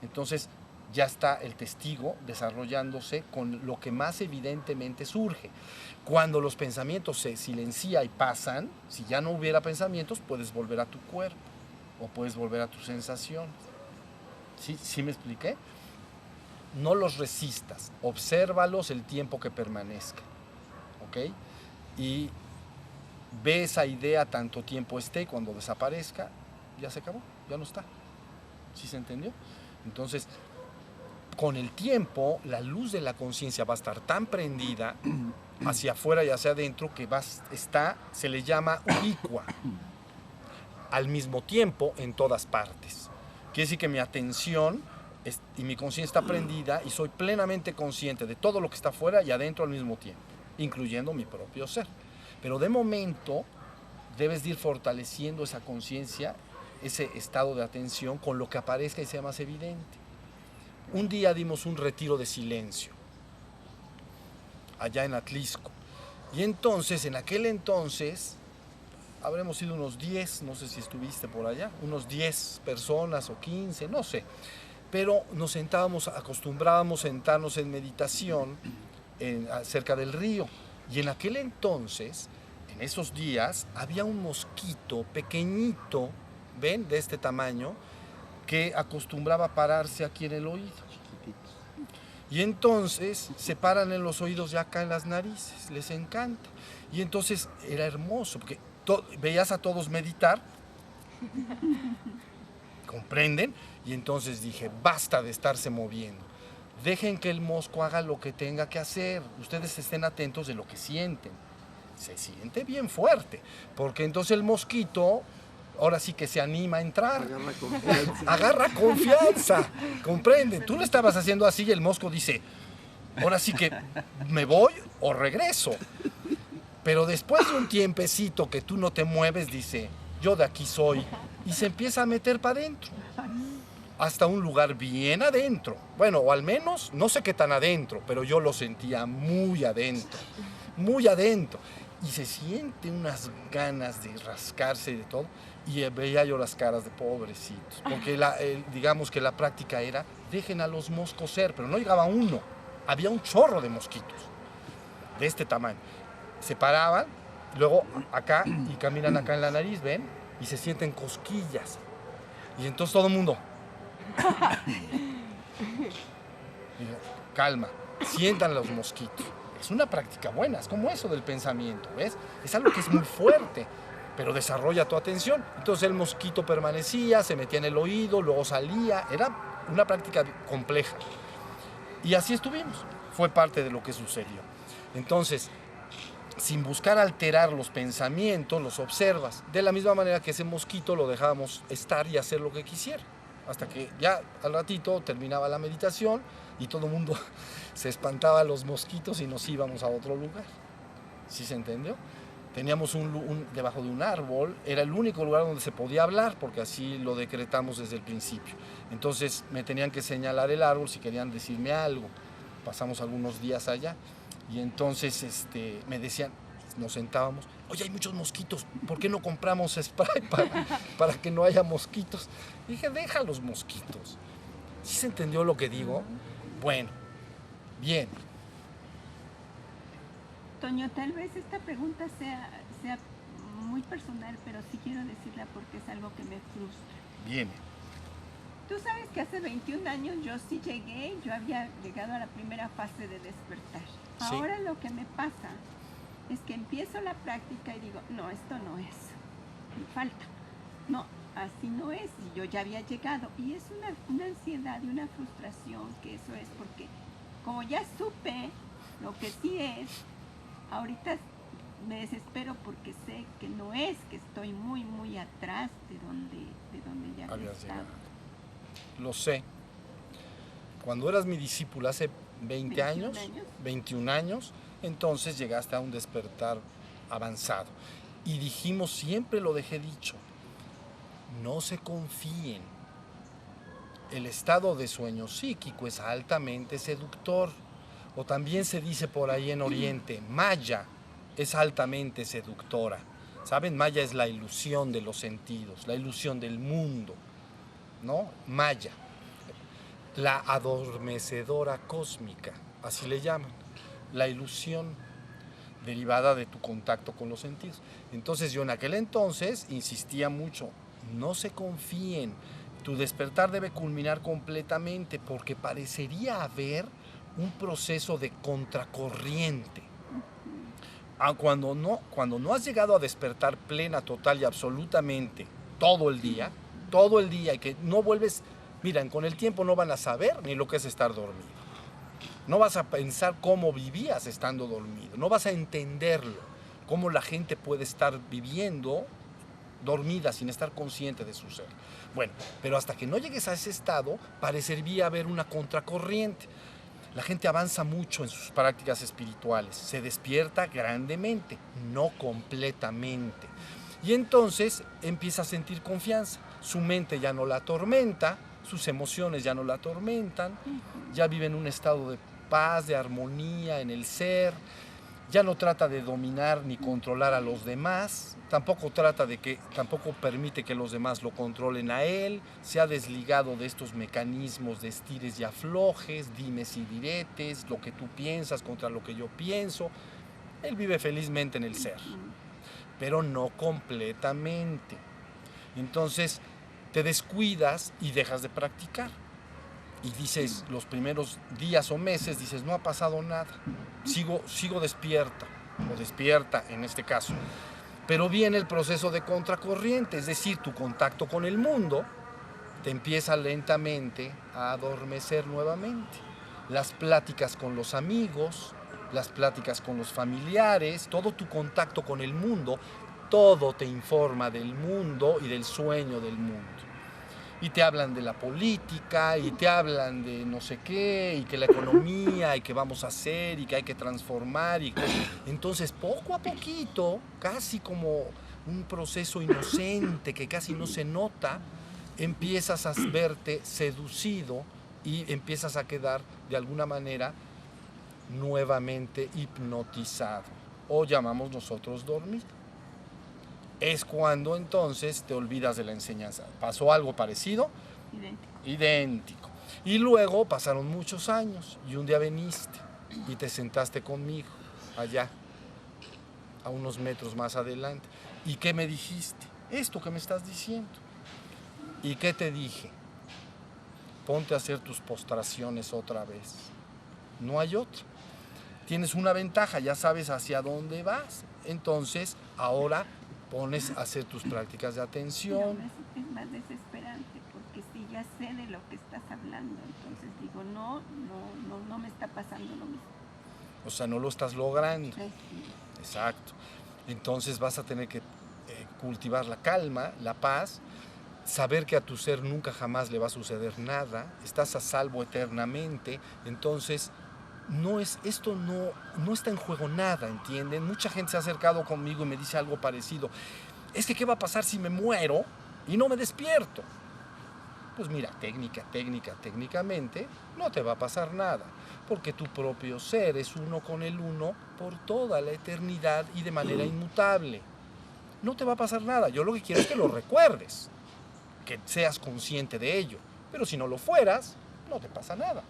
Entonces ya está el testigo desarrollándose con lo que más evidentemente surge. Cuando los pensamientos se silencian y pasan, si ya no hubiera pensamientos, puedes volver a tu cuerpo o puedes volver a tus sensaciones. ¿Sí me expliqué? No los resistas, obsérvalos el tiempo que permanezca, ¿ok? Y ve esa idea tanto tiempo esté y cuando desaparezca, ya se acabó, ya no está. ¿Sí se entendió? Entonces, con el tiempo, la luz de la conciencia va a estar tan prendida hacia afuera y hacia adentro que se le llama ubicua, al mismo tiempo en todas partes. Quiere decir que mi atención y mi conciencia está prendida y soy plenamente consciente de todo lo que está afuera y adentro al mismo tiempo, incluyendo mi propio ser. Pero de momento debes de ir fortaleciendo esa conciencia, ese estado de atención con lo que aparezca y sea más evidente. Un día dimos un retiro de silencio allá en Atlisco. Y entonces, en aquel entonces, habremos sido unos 10, no sé si estuviste por allá, unos 10 personas o 15, no sé. Pero acostumbrábamos sentarnos en meditación cerca del río. Y en aquel entonces, en esos días, había un mosquito pequeñito, ¿ven? De este tamaño, que acostumbraba a pararse aquí en el oído. Y entonces se paran en los oídos y acá en las narices, les encanta. Y entonces era hermoso, porque veías a todos meditar, ¿comprenden? Y entonces dije, basta de estarse moviendo. Dejen que el mosco haga lo que tenga que hacer. Ustedes estén atentos de lo que sienten. Se siente bien fuerte, porque entonces el mosquito ahora sí que se anima a entrar. Agarra confianza. Agarra confianza, comprende. Tú le estabas haciendo así y el mosco dice, ahora sí que me voy o regreso. Pero después de un tiempecito que tú no te mueves, dice, yo de aquí soy. Y se empieza a meter para adentro. Hasta un lugar bien adentro. Bueno, o al menos, no sé qué tan adentro, pero yo lo sentía muy adentro. Muy adentro. Y se siente unas ganas de rascarse y de todo. Y veía yo las caras de pobrecitos. Porque digamos que la práctica era, dejen a los moscos ser, pero no llegaba uno. Había un chorro de mosquitos de este tamaño. Se paraban, luego acá y caminan acá en la nariz, ¿ven? Y se sienten cosquillas. Y entonces todo el mundo, digo, calma, sientan los mosquitos. Es una práctica buena, es como eso del pensamiento, ¿ves? Es algo que es muy fuerte, pero desarrolla tu atención. Entonces el mosquito permanecía, se metía en el oído, luego salía. Era una práctica compleja. Y así estuvimos. Fue parte de lo que sucedió. Entonces, sin buscar alterar los pensamientos, los observas. De la misma manera que ese mosquito lo dejábamos estar y hacer lo que quisiera. Hasta que ya al ratito terminaba la meditación y todo el mundo se espantaba a los mosquitos y nos íbamos a otro lugar. ¿Sí se entendió? Teníamos debajo de un árbol, era el único lugar donde se podía hablar, porque así lo decretamos desde el principio. Entonces me tenían que señalar el árbol si querían decirme algo. Pasamos algunos días allá y entonces me decían, nos sentábamos, oye, hay muchos mosquitos, ¿por qué no compramos spray para que no haya mosquitos? Y dije, deja los mosquitos. ¿Sí se entendió lo que digo? Bueno, bien. Toño, tal vez esta pregunta sea muy personal, pero sí quiero decirla porque es algo que me frustra. Viene. Tú sabes que hace 21 años yo sí llegué, yo había llegado a la primera fase de despertar. Sí. Ahora lo que me pasa es que empiezo la práctica y digo, no, esto no es, me falta. No, así no es, y yo ya había llegado. Y es una ansiedad y una frustración que eso es porque como ya supe lo que sí es, ahorita me desespero porque sé que no es, que estoy muy, muy atrás de donde ya había estado. Lo sé. Cuando eras mi discípula hace 20 años, 21 años, entonces llegaste a un despertar avanzado. Y dijimos, siempre lo dejé dicho, no se confíen. El estado de sueño psíquico es altamente seductor. O también se dice por ahí en Oriente, Maya es altamente seductora. ¿Saben? Maya es la ilusión de los sentidos, la ilusión del mundo, ¿no? Maya, la adormecedora cósmica, así le llaman, la ilusión derivada de tu contacto con los sentidos. Entonces yo en aquel entonces insistía mucho, no se confíen, tu despertar debe culminar completamente porque parecería haber un proceso de contracorriente. Cuando no has llegado a despertar plena, total y absolutamente todo el día y que no vuelves, miren, con el tiempo no van a saber ni lo que es estar dormido. No vas a pensar cómo vivías estando dormido, no vas a entenderlo, cómo la gente puede estar viviendo dormida sin estar consciente de su ser. Bueno, pero hasta que no llegues a ese estado, parecería haber una contracorriente. La gente avanza mucho en sus prácticas espirituales, se despierta grandemente, no completamente. Y entonces empieza a sentir confianza, su mente ya no la atormenta, sus emociones ya no la atormentan, ya vive en un estado de paz, de armonía en el ser, ya no trata de dominar ni controlar a los demás, tampoco permite que los demás lo controlen a él, se ha desligado de estos mecanismos de estires y aflojes, dimes y diretes, lo que tú piensas contra lo que yo pienso. Él vive felizmente en el ser, pero no completamente. Entonces te descuidas y dejas de practicar. Y dices, los primeros días o meses, dices, no ha pasado nada, sigo despierta, o despierta en este caso. Pero viene el proceso de contracorriente, es decir, tu contacto con el mundo te empieza lentamente a adormecer nuevamente. Las pláticas con los amigos, las pláticas con los familiares, todo tu contacto con el mundo todo te informa del mundo y del sueño del mundo. Y te hablan de la política, y te hablan de no sé qué, y que la economía, y que vamos a hacer, y que hay que transformar. Entonces, poco a poquito, casi como un proceso inocente que casi no se nota, empiezas a verte seducido y empiezas a quedar de alguna manera nuevamente hipnotizado, o llamamos nosotros dormir. Es cuando entonces te olvidas de la enseñanza. ¿Pasó algo parecido? Idéntico. Idéntico. Y luego pasaron muchos años y un día viniste y te sentaste conmigo allá, a unos metros más adelante. ¿Y qué me dijiste? Esto que me estás diciendo. ¿Y qué te dije? Ponte a hacer tus postraciones otra vez. No hay otra. Tienes una ventaja, ya sabes hacia dónde vas. Entonces, ahora pones a hacer tus prácticas de atención. Es más desesperante, porque si ya sé de lo que estás hablando, entonces digo, no me está pasando lo mismo. O sea, no lo estás logrando. Sí. Exacto. Entonces vas a tener que cultivar la calma, la paz, saber que a tu ser nunca jamás le va a suceder nada, estás a salvo eternamente. Entonces, esto no está en juego nada, ¿entienden? Mucha gente se ha acercado conmigo y me dice algo parecido. Es que, ¿qué va a pasar si me muero y no me despierto? Pues mira, técnicamente no te va a pasar nada, porque tu propio ser es uno con el uno por toda la eternidad y de manera inmutable. No te va a pasar nada. Yo lo que quiero es que lo recuerdes, que seas consciente de ello. Pero si no lo fueras, no te pasa nada.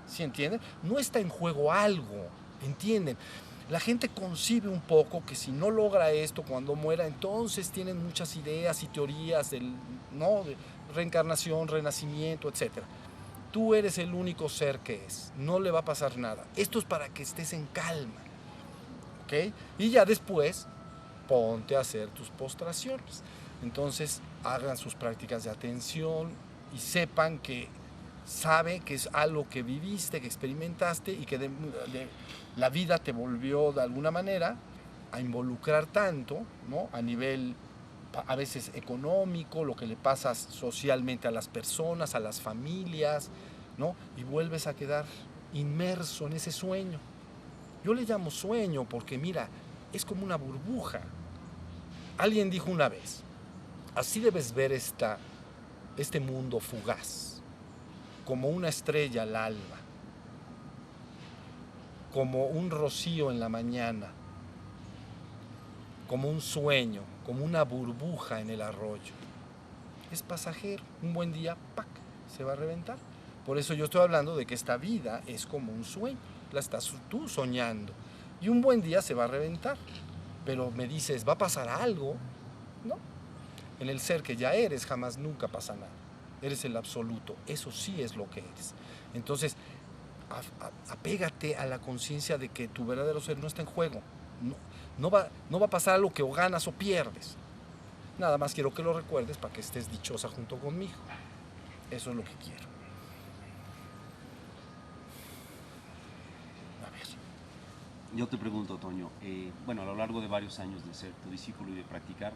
¿Sí entienden? No está en juego algo, ¿entienden? La gente concibe un poco que si no logra esto cuando muera, entonces tienen muchas ideas y teorías de reencarnación, renacimiento, etc. Tú eres el único ser que es, no le va a pasar nada. Esto es para que estés en calma, ¿ok? Y ya después, ponte a hacer tus postraciones. Entonces, hagan sus prácticas de atención y sepan que sabe que es algo que viviste, que experimentaste y que la vida te volvió de alguna manera a involucrar tanto, ¿no? A nivel a veces económico, lo que le pasa socialmente a las personas, a las familias, ¿no? Y vuelves a quedar inmerso en ese sueño. Yo le llamo sueño porque mira, es como una burbuja. Alguien dijo una vez, así debes ver este mundo fugaz, como una estrella al alba, como un rocío en la mañana, como un sueño, como una burbuja en el arroyo. Es pasajero, un buen día, ¡pac!, se va a reventar. Por eso yo estoy hablando de que esta vida es como un sueño, la estás tú soñando, y un buen día se va a reventar. Pero me dices, ¿va a pasar algo? No, en el ser que ya eres jamás nunca pasa nada. Eres el absoluto, eso sí es lo que eres. Entonces, apégate a la conciencia de que tu verdadero ser no está en juego. No va a pasar algo que o ganas o pierdes. Nada más quiero que lo recuerdes para que estés dichosa junto conmigo. Eso es lo que quiero. A ver. Yo te pregunto, Toño, bueno, a lo largo de varios años de ser tu discípulo y de practicar,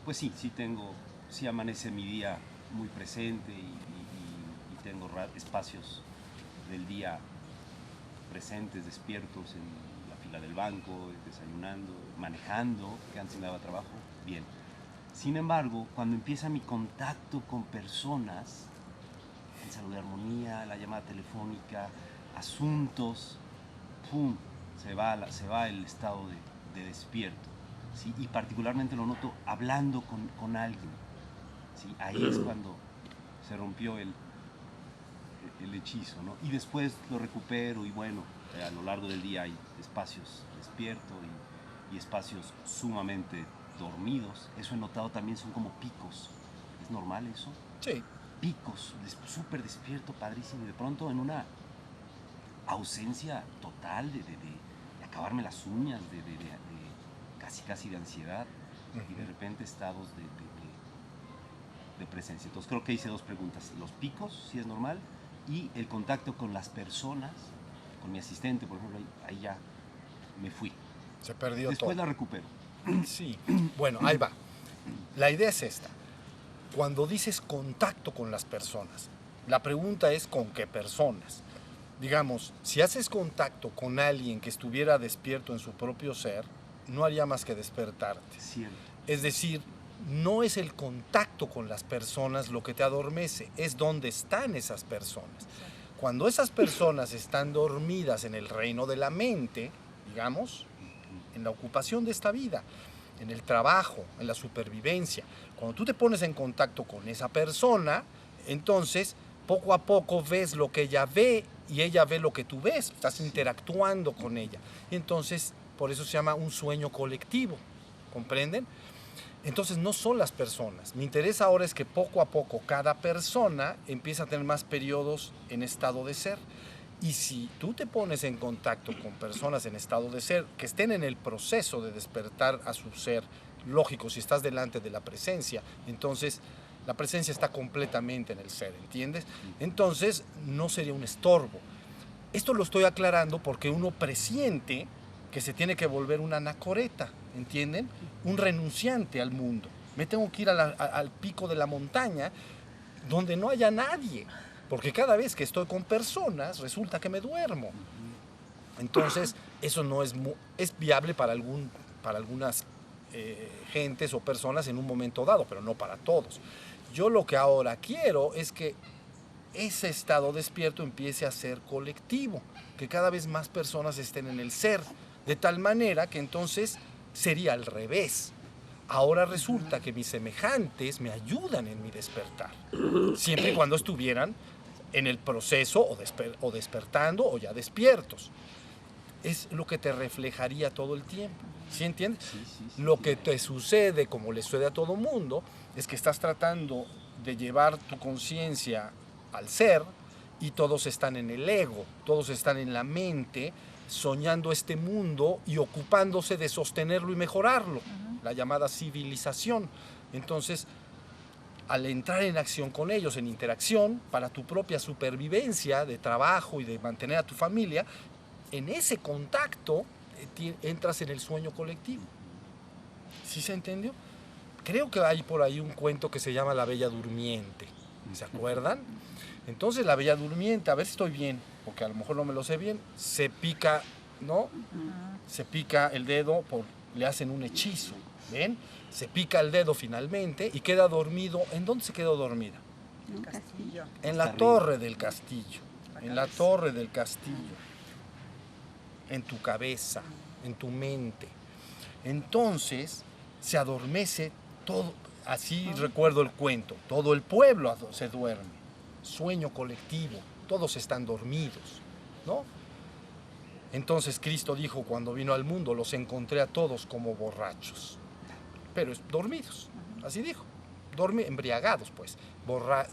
pues sí amanece mi día muy presente y tengo espacios del día presentes, despiertos en la fila del banco, desayunando, manejando, que antes me daba trabajo, bien. Sin embargo, cuando empieza mi contacto con personas, en salud y armonía, la llamada telefónica, asuntos, ¡pum!, se va el estado de despierto, ¿sí? Y particularmente lo noto hablando con alguien, ¿sí? Ahí es cuando se rompió el hechizo, ¿no? Y después lo recupero y bueno, a lo largo del día hay espacios despiertos y espacios sumamente dormidos. Eso he notado también, son como picos. ¿Es normal eso? Sí. Picos, súper despierto, padrísimo, y de pronto en una ausencia total de acabarme las uñas, de casi de ansiedad, y de repente estados de presencia. Entonces creo que hice dos preguntas: los picos, si es normal, y el contacto con las personas, con mi asistente, por ejemplo, ahí ya me fui. Se perdió Después todo. la recupero. Sí, bueno, ahí va. La idea es esta. Cuando dices contacto con las personas, la pregunta es ¿con qué personas? Digamos, si haces contacto con alguien que estuviera despierto en su propio ser, no haría más que despertarte. Cierto. Es decir, no es el contacto con las personas lo que te adormece, es dónde están esas personas. Cuando esas personas están dormidas en el reino de la mente, digamos, en la ocupación de esta vida, en el trabajo, en la supervivencia, cuando tú te pones en contacto con esa persona, entonces poco a poco ves lo que ella ve y ella ve lo que tú ves, estás interactuando con ella. Y entonces, por eso se llama un sueño colectivo, ¿comprenden? Entonces no son las personas. Mi interés ahora es que poco a poco cada persona empieza a tener más periodos en estado de ser. Y si tú te pones en contacto con personas en estado de ser que estén en el proceso de despertar a su ser, lógico, si estás delante de la presencia, entonces la presencia está completamente en el ser, ¿entiendes? Entonces no sería un estorbo. Esto lo estoy aclarando porque uno presiente que se tiene que volver una anacoreta, ¿entienden? Un renunciante al mundo. Me tengo que ir al pico de la montaña donde no haya nadie, porque cada vez que estoy con personas resulta que me duermo. Entonces, eso no es viable para algunas gentes o personas en un momento dado, pero no para todos. Yo lo que ahora quiero es que ese estado despierto empiece a ser colectivo, que cada vez más personas estén en el ser, de tal manera que entonces sería al revés. Ahora resulta que mis semejantes me ayudan en mi despertar, siempre y cuando estuvieran en el proceso o despertando o ya despiertos. Es lo que te reflejaría todo el tiempo, ¿sí entiendes? Sí. Lo que te sucede, como le sucede a todo mundo, es que estás tratando de llevar tu conciencia al ser y todos están en el ego, todos están en la mente, soñando este mundo y ocupándose de sostenerlo y mejorarlo, la llamada civilización. Entonces, al entrar en acción con ellos, en interacción, para tu propia supervivencia de trabajo y de mantener a tu familia, en ese contacto entras en el sueño colectivo. ¿Sí se entendió? Creo que hay por ahí un cuento que se llama La Bella Durmiente. ¿Se acuerdan? Entonces la Bella Durmiente, a ver si estoy bien, porque a lo mejor no me lo sé bien, se pica, ¿no? Se pica el dedo, le hacen un hechizo, ¿ven? Se pica el dedo finalmente y queda dormido. ¿En dónde se quedó dormida? En un castillo. En la torre del castillo. En la torre del castillo. En tu cabeza, en tu mente. Entonces se adormece todo. Así recuerdo el cuento. Todo el pueblo se duerme. Sueño colectivo. Todos están dormidos, ¿no? Entonces Cristo dijo cuando vino al mundo, los encontré a todos como borrachos, pero dormidos, así dijo, embriagados pues,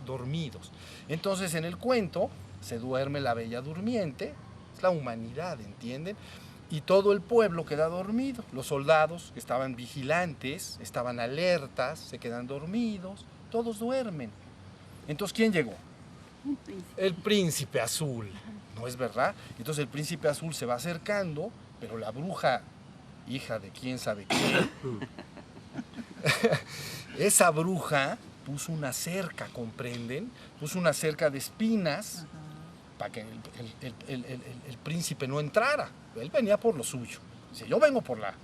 dormidos. Entonces en el cuento se duerme la Bella Durmiente, es la humanidad, ¿entienden? Y todo el pueblo queda dormido, los soldados que estaban vigilantes, estaban alertas, se quedan dormidos, todos duermen. Entonces ¿quién llegó? El príncipe azul. ¿No es verdad? Entonces el príncipe azul se va acercando, pero la bruja, hija de quién sabe quién, esa bruja puso una cerca, ¿comprenden? Puso una cerca de espinas para que el príncipe no entrara. Él venía por lo suyo. Dice, yo vengo por la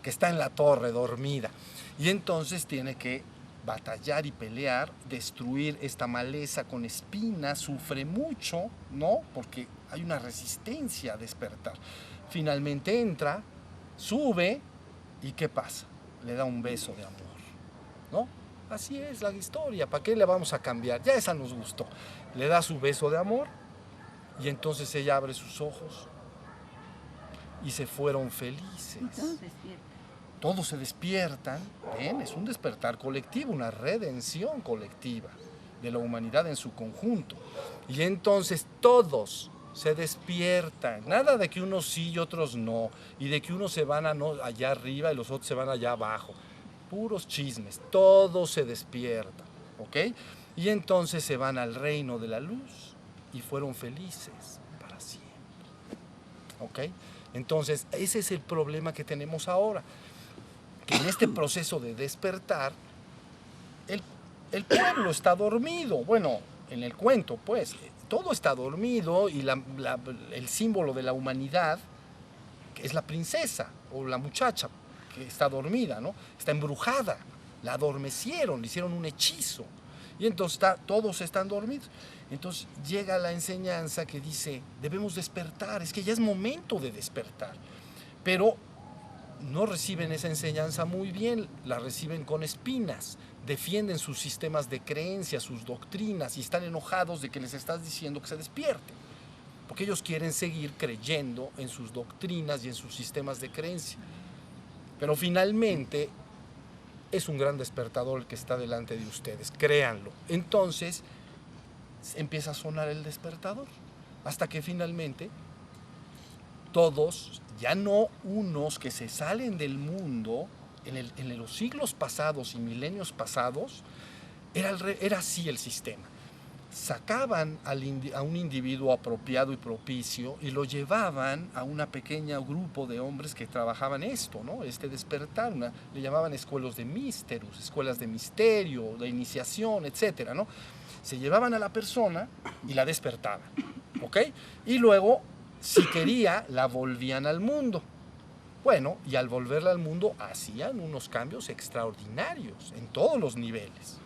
que está en la torre dormida. Y entonces tiene que batallar y pelear, destruir esta maleza con espinas, sufre mucho, ¿no? Porque hay una resistencia a despertar. Finalmente entra, sube, ¿y qué pasa? Le da un beso de amor, ¿no? Así es la historia, ¿para qué le vamos a cambiar? Ya esa nos gustó. Le da su beso de amor y entonces ella abre sus ojos y se fueron felices. Y todos despiertan. Todos se despiertan, ¿ven? Es un despertar colectivo, una redención colectiva de la humanidad en su conjunto. Y entonces todos se despiertan, nada de que unos sí y otros no, y de que unos se van allá arriba y los otros se van allá abajo. Puros chismes, todos se despiertan, ¿ok? Y entonces se van al reino de la luz y fueron felices para siempre, ¿ok? Entonces ese es el problema que tenemos ahora. que en este proceso de despertar, el pueblo está dormido. Bueno, en el cuento, pues, todo está dormido y el símbolo de la humanidad, que es la princesa o la muchacha que está dormida, ¿no? Está embrujada, la adormecieron, le hicieron un hechizo. Y entonces todos están dormidos. Entonces llega la enseñanza que dice, debemos despertar, es que ya es momento de despertar. Pero no reciben esa enseñanza muy bien, la reciben con espinas, defienden sus sistemas de creencias, sus doctrinas, y están enojados de que les estás diciendo que se despierten, porque ellos quieren seguir creyendo en sus doctrinas y en sus sistemas de creencia. Pero finalmente es un gran despertador el que está delante de ustedes, créanlo. Entonces empieza a sonar el despertador, hasta que finalmente todos, ya no unos que se salen del mundo, en los siglos pasados y milenios pasados, era así el sistema. Sacaban a un individuo apropiado y propicio y lo llevaban a un pequeño grupo de hombres que trabajaban esto, ¿no? Este despertar, le llamaban escuelas de misterus, escuelas de misterio, de iniciación, etcétera, ¿no? Se llevaban a la persona y la despertaban, ¿ok? Y luego, si quería, la volvían al mundo. Bueno, y al volverla al mundo hacían unos cambios extraordinarios en todos los niveles.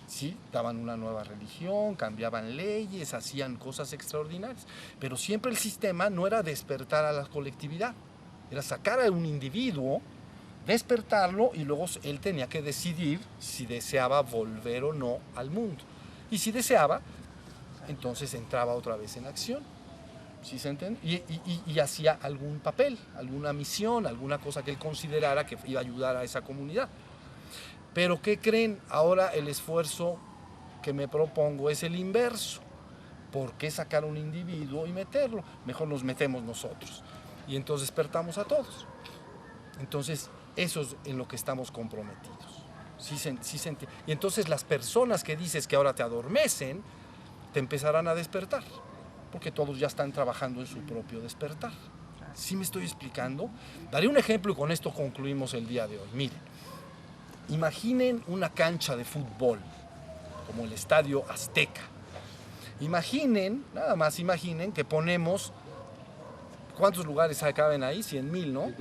Sí, daban una nueva religión, cambiaban leyes, hacían cosas extraordinarias. Pero siempre el sistema no era despertar a la colectividad, era sacar a un individuo, despertarlo y luego él tenía que decidir si deseaba volver o no al mundo. Y si deseaba, entonces entraba otra vez en acción. ¿Sí se entiende? Y hacía algún papel, alguna misión, alguna cosa que él considerara que iba a ayudar a esa comunidad. Pero ¿qué creen? Ahora el esfuerzo que me propongo es el inverso. ¿Por qué sacar a un individuo y meterlo? Mejor nos metemos nosotros. Y entonces despertamos a todos. Entonces, eso es en lo que estamos comprometidos. ¿Sí se entiende? Y entonces las personas que dices que ahora te adormecen, te empezarán a despertar. Porque todos ya están trabajando en su propio despertar. ¿Sí me estoy explicando? Daré un ejemplo y con esto concluimos el día de hoy. Miren, imaginen una cancha de fútbol, como el Estadio Azteca. Imaginen, nada más imaginen que ponemos, ¿cuántos lugares caben ahí? 100,000, ¿no?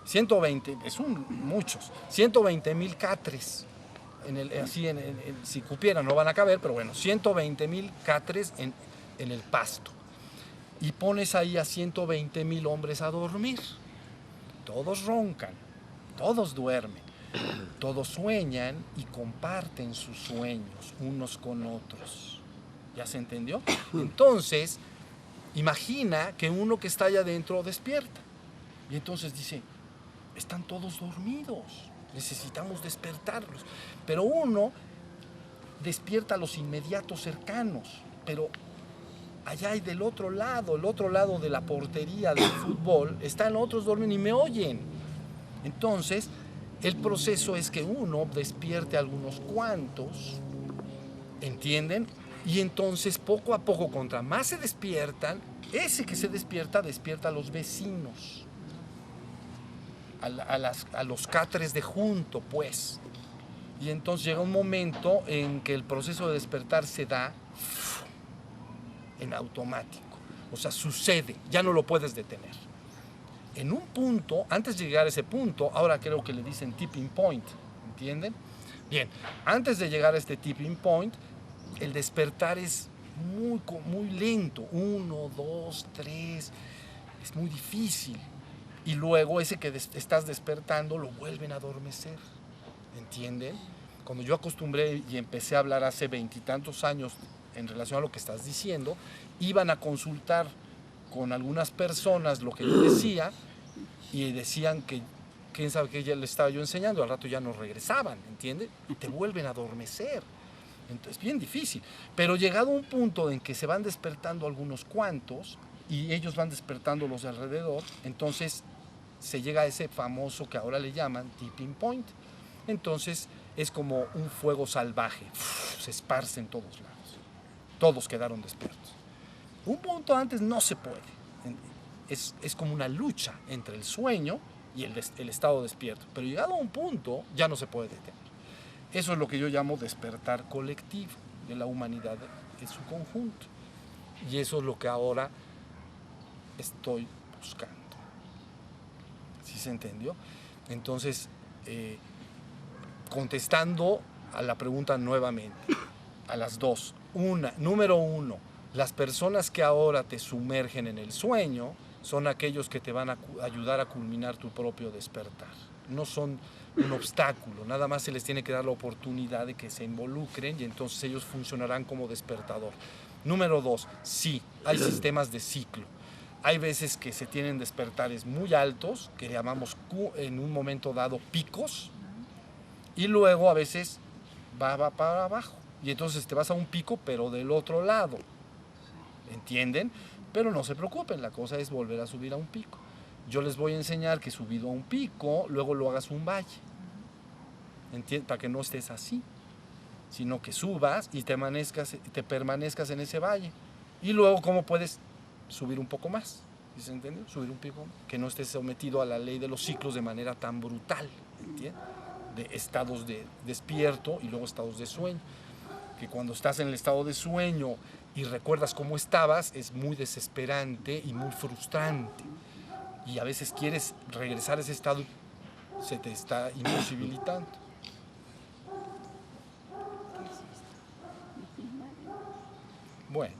120, muchos. 120,000 catres. Si cupieran no van a caber, pero bueno, 120,000 catres en el pasto. Y pones ahí a 120,000 hombres a dormir. Todos roncan, todos duermen, todos sueñan y comparten sus sueños unos con otros. ¿Ya se entendió? Entonces, imagina que uno que está allá adentro despierta. Y entonces dice, están todos dormidos, necesitamos despertarlos. Pero uno despierta a los inmediatos cercanos, pero allá y del otro lado, el otro lado de la portería del fútbol, están otros duermen y me oyen. Entonces, el proceso es que uno despierte a algunos cuantos, ¿entienden? Y entonces, poco a poco, contra más se despiertan, ese que se despierta a los vecinos, a los catres de junto, pues. Y entonces llega un momento en que el proceso de despertar se da en automático, o sea, sucede, ya no lo puedes detener. En un punto, antes de llegar a ese punto, ahora creo que le dicen tipping point, ¿entienden? Bien, antes de llegar a este tipping point, el despertar es muy lento, 1, 2, 3, es muy difícil. Y luego ese que estás despertando lo vuelven a adormecer, ¿entienden? Cuando yo acostumbré y empecé a hablar hace 20 y tantos años en relación a lo que estás diciendo, iban a consultar con algunas personas lo que yo decía y decían que quién sabe qué ya le estaba yo enseñando, al rato ya no regresaban, ¿entiendes? Y te vuelven a adormecer. Entonces, es bien difícil, pero llegado a un punto en que se van despertando algunos cuantos y ellos van despertando los de alrededor, entonces se llega a ese famoso que ahora le llaman tipping point. Entonces es como un fuego salvaje, se esparce en todos lados, todos quedaron despiertos. Un punto antes no se puede, es como una lucha entre el sueño y el estado despierto. Pero llegado a un punto, ya no se puede detener. Eso es lo que yo llamo despertar colectivo de la humanidad en su conjunto. Y eso es lo que ahora estoy buscando. ¿Sí se entendió? Entonces, contestando a la pregunta nuevamente, a las dos. Número uno, las personas que ahora te sumergen en el sueño son aquellos que te van a ayudar a culminar tu propio despertar. No son un obstáculo, nada más se les tiene que dar la oportunidad de que se involucren y entonces ellos funcionarán como despertador. Número dos, sí, hay sistemas de ciclo. Hay veces que se tienen despertares muy altos, que llamamos en un momento dado picos, y luego a veces va para abajo. Y entonces te vas a un pico, pero del otro lado. ¿Entienden? Pero no se preocupen, la cosa es volver a subir a un pico. Yo les voy a enseñar que subido a un pico, luego lo hagas un valle. Para que no estés así, sino que subas y te permanezcas en ese valle. Y luego, ¿cómo puedes subir un poco más? ¿Sí se entiende? Subir un pico, que no estés sometido a la ley de los ciclos de manera tan brutal, ¿entiendes? De estados de despierto y luego estados de sueño. Que cuando estás en el estado de sueño y recuerdas cómo estabas, es muy desesperante y muy frustrante. Y a veces quieres regresar a ese estado y se te está imposibilitando. Bueno,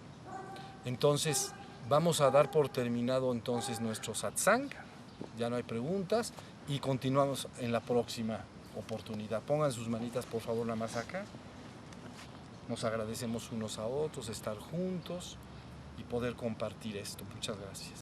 entonces vamos a dar por terminado entonces nuestro satsang. Ya no hay preguntas y continuamos en la próxima oportunidad. Pongan sus manitas por favor nada más acá. Nos agradecemos unos a otros, estar juntos y poder compartir esto. Muchas gracias.